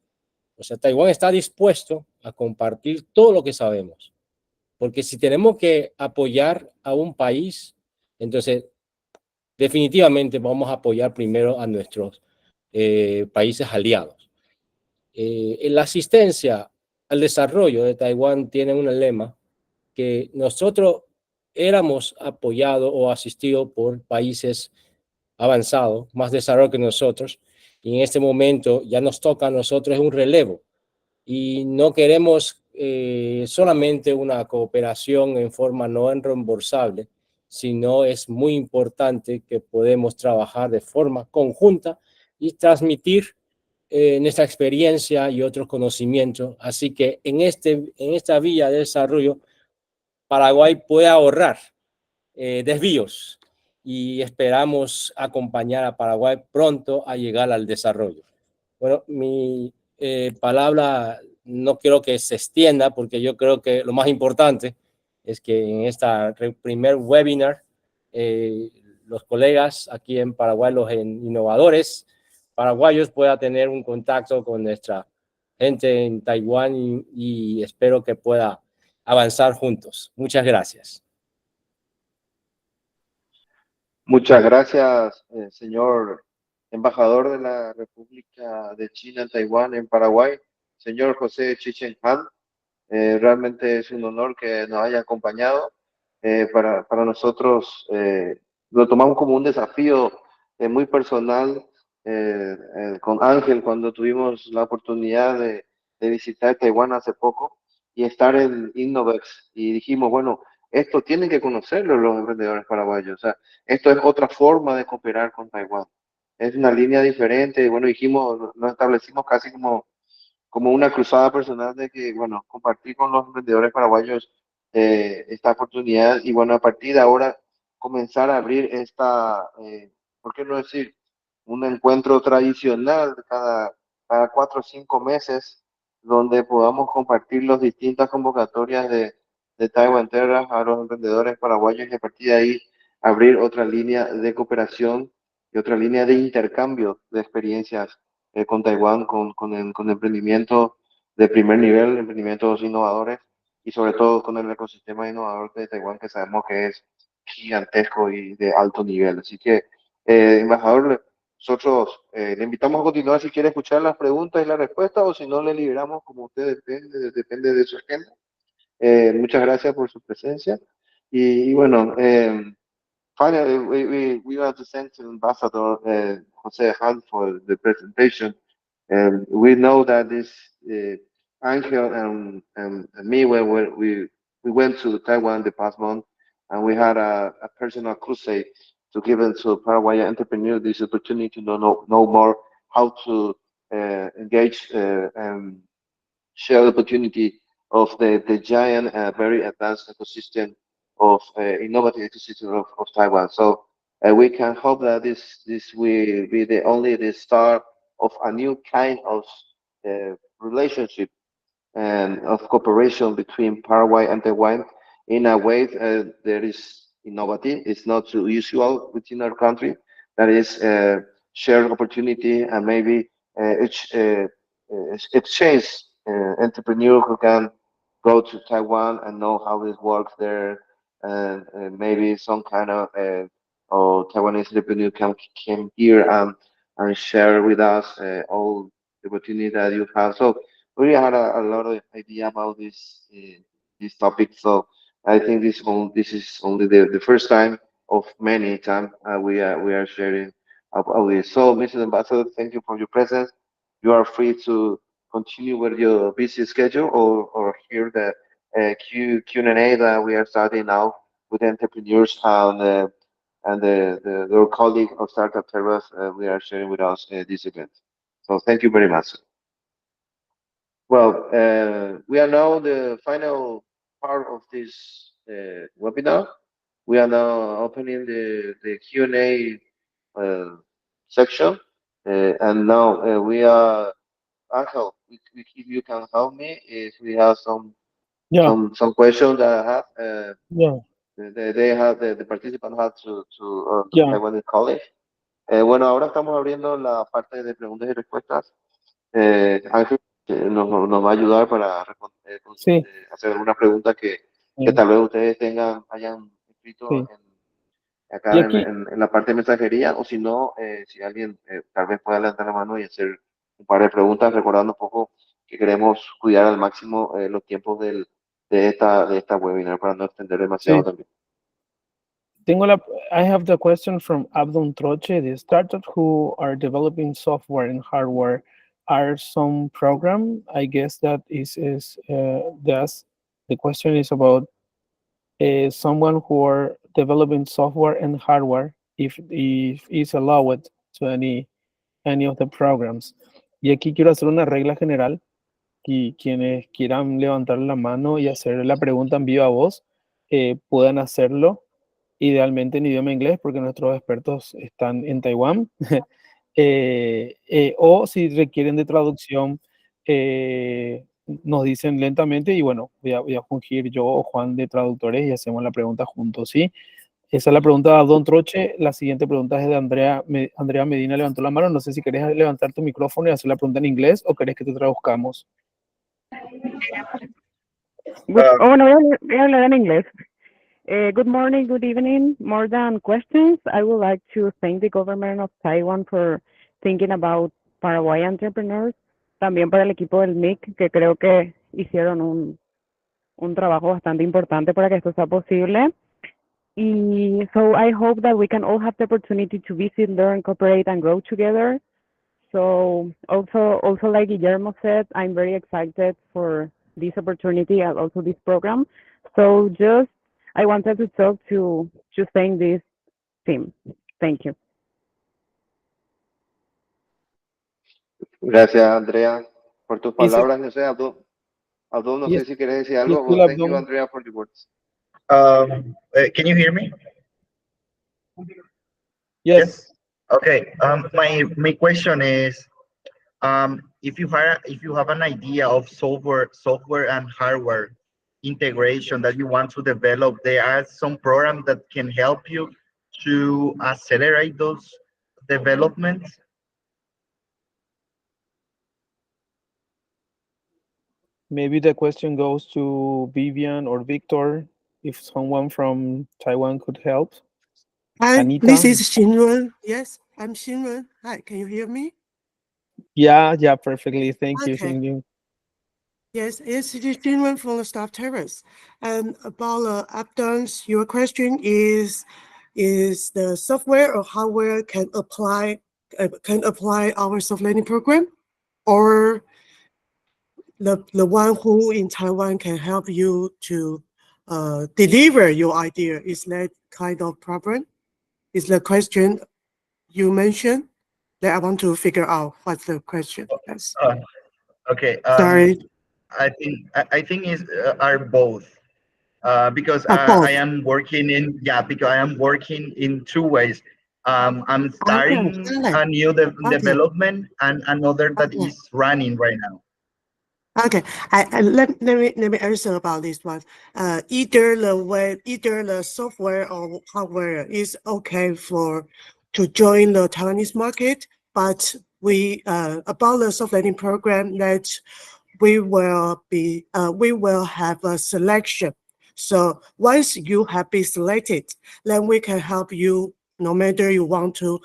O sea, Taiwán está dispuesto a compartir todo lo que sabemos, porque si tenemos que apoyar a un país, entonces definitivamente vamos a apoyar primero a nuestros países aliados. La asistencia al desarrollo de Taiwán tiene un lema que nosotros éramos apoyados o asistidos por países avanzados, más desarrollados que nosotros, y en este momento ya nos toca a nosotros un relevo, y no queremos solamente una cooperación en forma no reembolsable, sino es muy importante que podemos trabajar de forma conjunta y transmitir nuestra experiencia y otros conocimientos. Así que en esta vía de desarrollo, Paraguay puede ahorrar desvíos y esperamos acompañar a Paraguay pronto a llegar al desarrollo. Bueno, mi palabra no quiero que se extienda porque yo creo que lo más importante es que en esta primer webinar los colegas aquí en Paraguay, los innovadores paraguayos, puedan tener un contacto con nuestra gente en Taiwán y espero que pueda avanzar juntos. Muchas gracias. Muchas gracias, señor embajador de la República de China en Taiwán, en Paraguay, señor José Chichen Han. Realmente es un honor que nos haya acompañado. Para nosotros lo tomamos como un desafío muy personal con Ángel cuando tuvimos la oportunidad de visitar Taiwán hace poco y estar en Innovex y dijimos, bueno, esto tienen que conocerlo los emprendedores paraguayos. O sea, esto es otra forma de cooperar con Taiwán. Es una línea diferente y bueno, dijimos, nos establecimos casi como una cruzada personal de que, bueno, compartir con los emprendedores paraguayos esta oportunidad y, bueno, a partir de ahora comenzar a abrir esta, ¿por qué no decir? Un encuentro tradicional cada 4 o 5 meses donde podamos compartir las distintas convocatorias de Taiwan Terra a los emprendedores paraguayos y a partir de ahí abrir otra línea de cooperación y otra línea de intercambio de experiencias con Taiwán, con emprendimientos de primer nivel, emprendimientos innovadores y sobre todo con el ecosistema innovador de Taiwán que sabemos que es gigantesco y de alto nivel. Así que, embajador, nosotros le invitamos a continuar si quiere escuchar las preguntas y las respuestas o si no le liberamos como usted depende de su agenda. Muchas gracias por su presencia y bueno, finally, we want to thank the Ambassador Jose Han for the presentation. And we know that this Angel and me, when we went to Taiwan the past month, and we had a personal crusade to give to Paraguayan entrepreneurs this opportunity to know more how to engage and share the opportunity of the giant, very advanced ecosystem of innovative ecosystem of Taiwan. So we can hope that this will be the start of a new kind of relationship and of cooperation between Paraguay and Taiwan in a way that is innovative. It's not too usual within our country. That is shared opportunity and maybe exchange entrepreneur who can go to Taiwan and know how it works there, and maybe some kind of or Taiwanese entrepreneur can came here and share with us all the opportunity that you have. So we had a lot of idea about this topic. So I think this is only the first time of many times we are sharing about this. So, Mr. Ambassador, thank you for your presence. You are free to continue with your busy schedule or hear the Q&A that we are starting now with entrepreneurs and their colleague of Startup Terrace we are sharing with us this event. So thank you very much. Well, we are now the final part of this webinar. We are now opening the Q&A section. And now we are, Angel, if you can help me, if we have Yeah, some questions that I have, yeah, they have, the participant had to yeah. Taiwanese college. Bueno, ahora estamos abriendo la parte de preguntas y respuestas. Ángel nos va a ayudar para Sí, hacer algunas preguntas que sí, tal vez ustedes hayan escrito sí. Y acá aquí, en la parte de mensajería, o si no, si alguien tal vez pueda levantar la mano y hacer un par de preguntas, recordando un poco que queremos cuidar al máximo los tiempos de esta webinar para no extender demasiado sí. también. I have the question from Abdon Troche, the startup who are developing software and hardware. Are some program? I guess that the question is about someone who are developing software and hardware, if is allowed to any of the programs. Y aquí quiero hacer una regla general y quienes quieran levantar la mano y hacer la pregunta en viva voz puedan hacerlo, idealmente en idioma inglés porque nuestros expertos están en Taiwán. O si requieren de traducción, nos dicen lentamente y bueno, voy a fungir yo o Juan de traductores y hacemos la pregunta juntos, ¿sí? Esa es la pregunta de Don Troche. La siguiente pregunta es de Andrea. Andrea Medina levantó la mano. No sé si querés levantar tu micrófono y hacer la pregunta en inglés o querés que te traduzcamos. No, voy a hablar en inglés. Good morning, good evening. More than questions, I would like to thank the government of Taiwan for thinking about Paraguay entrepreneurs. También para el equipo del MIC, que creo que hicieron un trabajo bastante importante para que esto sea posible. Y so I hope that we can all have the opportunity to visit, learn, cooperate, and grow together. So also like Guillermo said, I'm very excited for this opportunity and also this program. So just I wanted to talk to thank this team. Thank you. Gracias, Andrea, por tus Is it, palabras. No sé, Abdul, no yes, sé si quieres decir yes, algo. still Well, thank you, Abdul. Andrea, for your words. Can you hear me? Yes. Okay. My question is, if you have an idea of software and hardware integration that you want to develop, there are some programs that can help you to accelerate those developments. Maybe the question goes to Vivian or Victor, if someone from Taiwan could help. Hi, Anita? this is Xinwen. Yes, I'm Xinwen. Hi, can you hear me? Yeah, perfectly. Thank you, Okay. Xingyun. Yes, it's Xinwen from the Staff Terrace. And about Abdon's, your question is the software or hardware can apply our soft learning program, or the one who in Taiwan can help you to deliver your idea? Is that kind of problem? Is the question you mentioned? that I want to figure out what's the question. Yes. Uh, okay. Sorry. I think is are both. Because I Both. am working in because I am working in two ways. I'm Okay. starting Okay. a new Okay. development and another that Okay. is running right now. Okay, let me answer about this one. Either the software or hardware is okay for to join the Taiwanese market, but we about the soft landing program that we will have a selection. So once you have been selected, then we can help you no matter you want to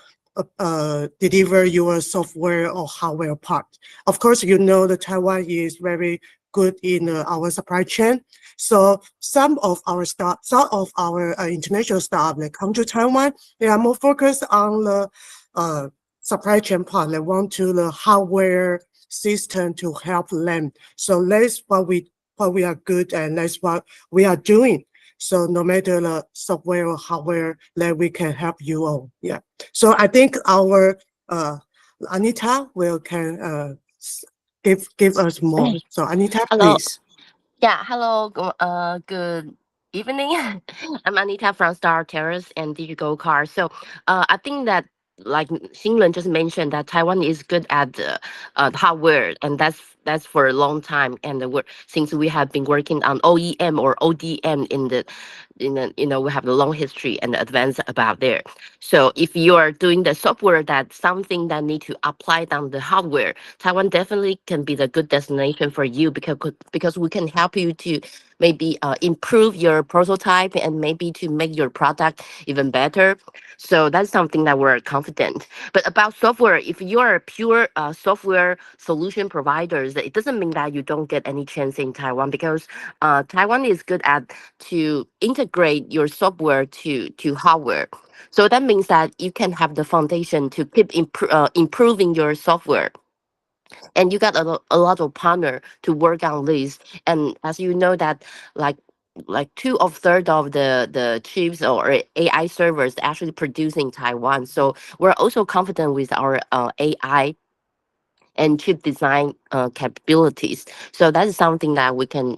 deliver your software or hardware part. Of course, you know the Taiwan is very good in our supply chain. So some of our international staff that come to Taiwan, they are more focused on the supply chain part. They want to the hardware system to help them. So that's what we are good and that's what we are doing. So no matter the software or hardware, that we can help you all. Yeah. So I think our Anita will can give us more. So Anita, Hello. please. Yeah, hello. Good evening. I'm Anita from Star Terrace and Digital Car. So, I think that like Xingren just mentioned that Taiwan is good at the hardware, and that's for a long time. And since we have been working on OEM or ODM we have a long history and advance about there. So if you are doing the software, that's something that need to apply on the hardware. Taiwan definitely can be the good destination for you because we can help you to maybe improve your prototype and maybe to make your product even better. So that's something that we're confident. But about software, if you are a pure software solution providers, it doesn't mean that you don't get any chance in Taiwan because Taiwan is good at to integrate your software to hardware. So that means that you can have the foundation to keep improving your software, and you got a lot of partner to work on this. And as you know that like two of third of the chips or AI servers actually produced in Taiwan. So we're also confident with our AI and chip design capabilities. So that is something that we can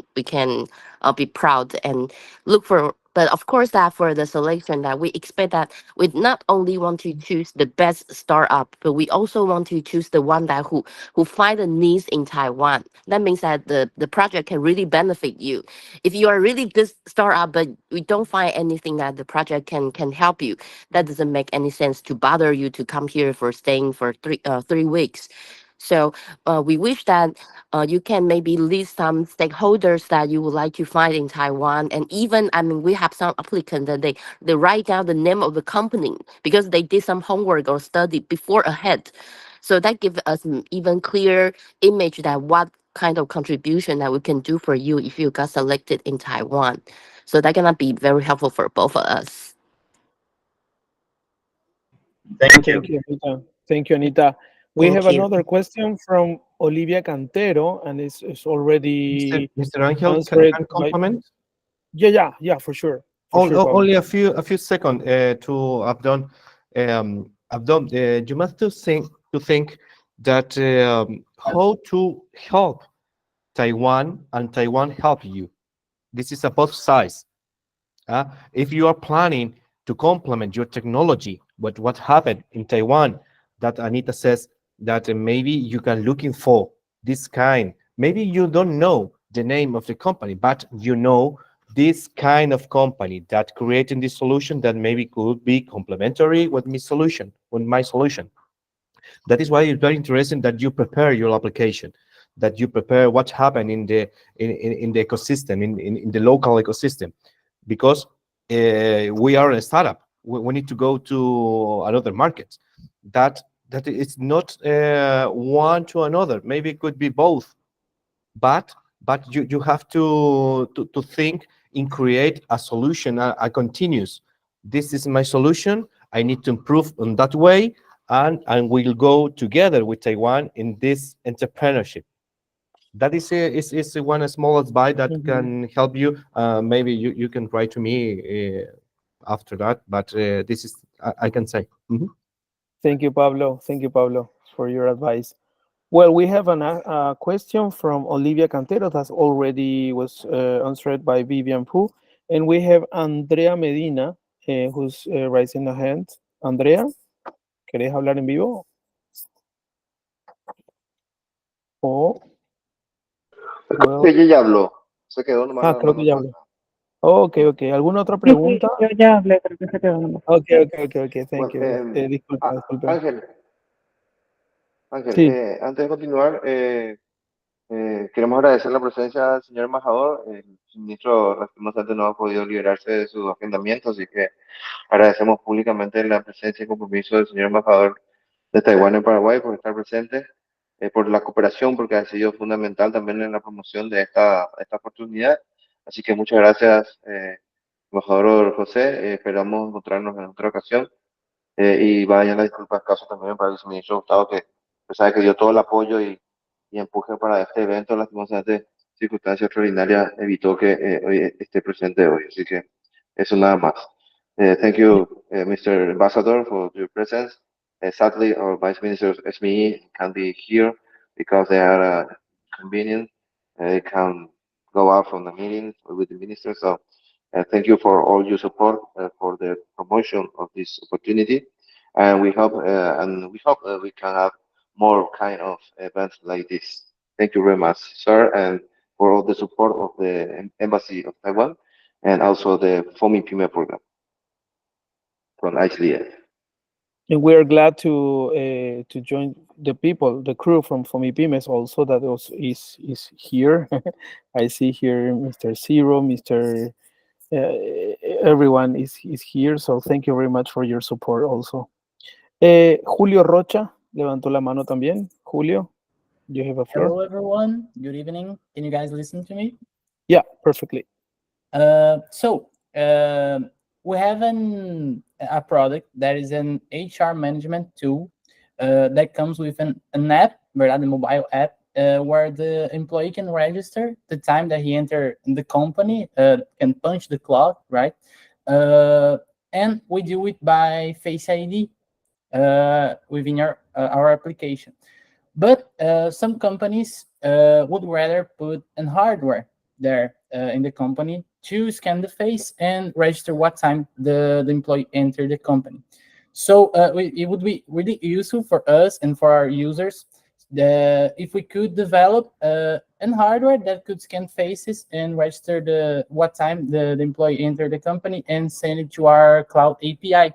be proud and look for. But of course, that for the selection, that we expect that we not only want to choose the best startup, but we also want to choose the one that who find the needs in Taiwan. That means that the project can really benefit you. If you are really good startup, but we don't find anything that the project can help you, that doesn't make any sense to bother you to come here for staying for 3 weeks. So we wish that you can maybe list some stakeholders that you would like to find in Taiwan. And even, I mean, we have some applicants that they write down the name of the company because they did some homework or study before ahead. So that gives us an even clear image that what kind of contribution that we can do for you if you got selected in Taiwan. So that gonna be very helpful for both of us. Thank you. Thank you, Anita. Thank you, Anita. We Thank have you. another question from Olivia Cantero, and it's already Mr. Angel, answered can by. complement? Yeah, for sure. For sure, Pablo. Only a few seconds to Abdon. Abdon, you must to think that how to help Taiwan and Taiwan help you. This is a both sides. If you are planning to complement your technology, but what happened in Taiwan, that Anita says that maybe you can looking for this kind. Maybe you don't know the name of the company, but you know this kind of company that creating this solution that maybe could be complementary with my solution. That is why it's very interesting that you prepare your application, that you prepare what happened in the ecosystem, in the local ecosystem, because we are a startup. We need to go to another market. That it's not one to another. Maybe it could be both, but you have to think in create a solution, a continuous. This is my solution. I need to improve on that way, and we'll go together with Taiwan in this entrepreneurship. That is one small advice that can help you. Maybe you can write to me after that, but this is I can say. Thank you, Pablo. Thank you, Pablo, for your advice. Well, we have a question from Olivia Cantero that already was answered by Vivian Pu. And we have Andrea Medina, who's raising a hand. Andrea, ¿querés hablar en vivo? Oh, well. Ella ya habló. Se quedó nomás la Creo que ya nota. habló. Ok. ¿Alguna otra Sí, pregunta? yo ya hablé, creo que se quedó nomás. Ok. Thank Bueno, you. Disculpen. Ángel, Sí. antes de continuar, queremos agradecer la presencia del señor embajador. El ministro lastimosamente no ha podido liberarse de su agendamiento, así que agradecemos públicamente la presencia y compromiso del señor embajador de Taiwán en Paraguay por estar presente, por la cooperación, porque ha sido fundamental también en la promoción de esta oportunidad. Así que muchas gracias, embajador José. Esperamos encontrarnos en otra ocasión. Y vayan las disculpas caso también para el viceministro Gustavo, que sabe que dio todo el apoyo y empuje para este evento. Lastimosamente, circunstancias extraordinarias evitó que hoy esté presente hoy. Así que eso nada más. Thank you, Mr. Ambassador, for your presence. Sadly, our Vice Minister SME can't be here because they are convenient. They can go out from the meeting with the minister. So thank you for all your support for the promotion of this opportunity, and we hope we can have more kind of events like this. Thank you very much, sir, and for all the support of the Embassy of Taiwan and also the FOMI PYME program from ICLF. And we are glad to join the crew from FOMIPymes also that is here. I see here Mr. Zero, Mr. Everyone is here, so thank you very much for your support also. Julio Rocha levantó la mano también. Julio, you have a floor. Hello, everyone. Good evening. Can you guys listen to me? Yeah, perfectly. So we have a product that is an HR management tool that comes with an app, a mobile app, where the employee can register the time that he entered in the company, can punch the clock, right? And we do it by Face ID within our application. But some companies would rather put an hardware there in the company to scan the face and register what time the employee entered the company. So it would be really useful for us and for our users if we could develop an hardware that could scan faces and register what time the employee entered the company and send it to our cloud API.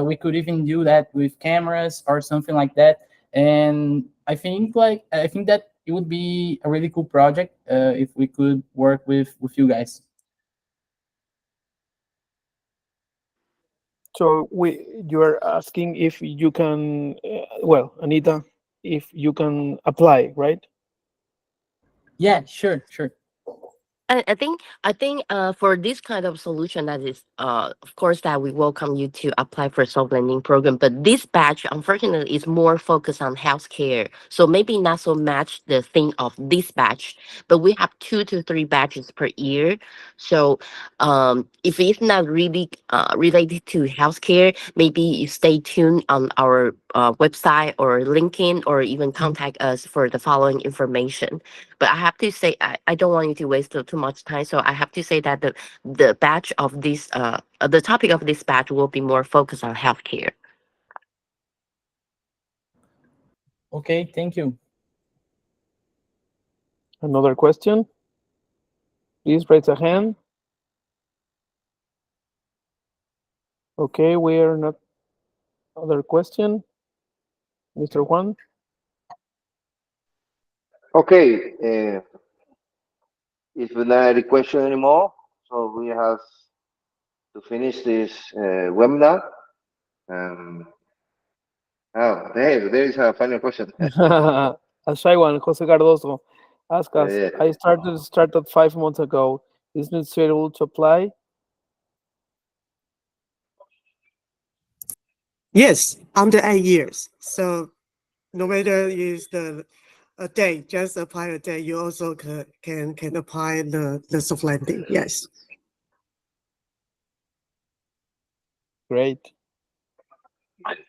We could even do that with cameras or something like that. And I think that it would be a really cool project if we could work with you guys. So you are asking if you can, well, Anita, if you can apply, right? Yeah, sure. I think for this kind of solution, that is of course that we welcome you to apply for soft landing program, but this batch unfortunately is more focused on healthcare, so maybe not so much the thing of this batch, but we have 2 to 3 batches per year. So if it's not really related to healthcare, maybe you stay tuned on our website or LinkedIn, or even contact us for the following information. But I have to say, I don't want you to waste too much time. So I have to say that the batch of this, the topic of this batch will be more focused on healthcare. Okay, thank you. Another question? Please raise a hand. Okay, we are not. Other question? Mr. Juan? Okay, if not any question anymore, so we have to finish this webinar. Oh, there is a final question. A shy one, Jose Cardoso, ask us, Yeah. I started 5 months ago. Is it suitable to apply? Yes, under 8 years. So no matter is a day, just apply a day. You also can apply the soft landing. Yes. Great.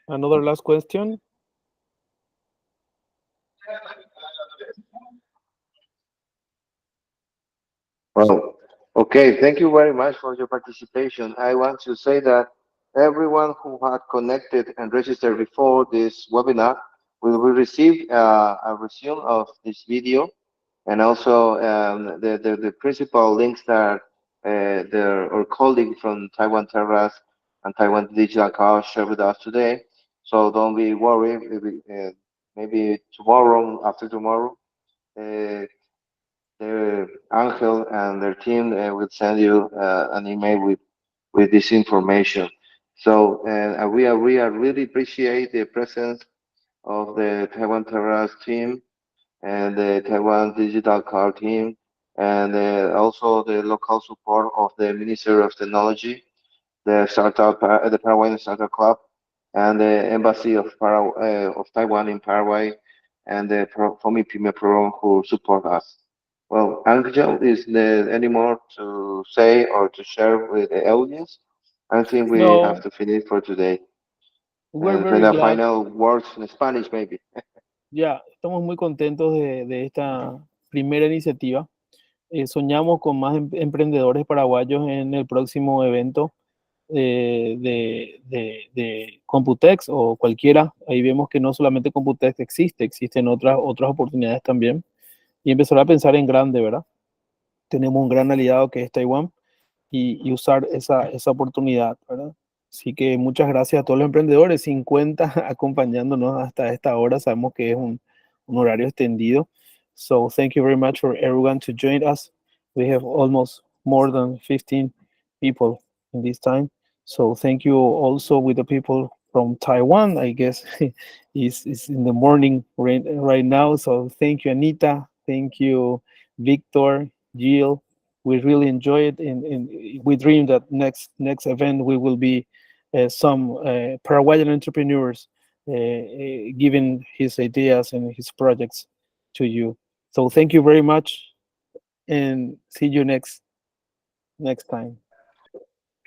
Another last question. Well, okay, thank you very much for your participation. I want to say that everyone who had connected and registered before this webinar will receive a resume of this video, and also the principal links that our colleague from Taiwan Terrace and Taiwan Digital Car shared with us today. So don't be worried. Maybe tomorrow, after tomorrow, uh, Angel and their team will send you an email with this information. So we are really appreciate the presence of the Taiwan Terrace team and the Taiwan Digital Car team, and also the local support of the Ministry of Technology, the Paraguayan Startup Club, and the Embassy of Taiwan in Paraguay, and the FOMI PYME program who support us. Well, Angel, is there any more to say or to share with the audience? I think we have No, to finish for today. we're And very glad. final words in Spanish, maybe. Ya, estamos muy contentos de esta primera iniciativa. Soñamos con más emprendedores paraguayos en el próximo evento de Computex o cualquiera. Ahí vemos que no solamente Computex existen otras oportunidades también. Y empezar a pensar en grande, ¿verdad? Tenemos un gran aliado que es Taiwán y usar esa oportunidad, ¿verdad? Así que muchas gracias a todos los emprendedores, 50 acompañándonos hasta esta hora. Sabemos que es un horario extendido. So thank you very much for everyone to join us. We have almost more than 15 people in this time. So thank you also with the people from Taiwan. I guess it's in the morning right now. So thank you, Anita. Thank you, Victor, Jill. We really enjoy it, and we dream that next event we will be some Paraguayan entrepreneurs giving his ideas and his projects to you. So thank you very much, and see you next time.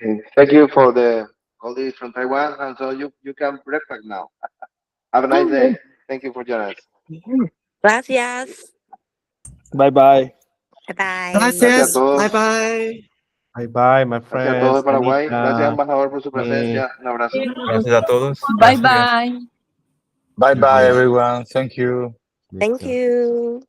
Okay, thank you for the colleagues from Taiwan, and so you can breakfast now. Have a nice day. Thank you for joining us. Gracias. Bye bye. Bye bye. Gracias a Gracias. todos. Bye bye. Bye bye, my Gracias a todos de friends. Paraguay. Gracias, Anita, embajador, por su presencia. Un abrazo. Gracias a todos. Bye Gracias. bye. Bye bye, yeah, everyone. Thank you. Thank listo. you.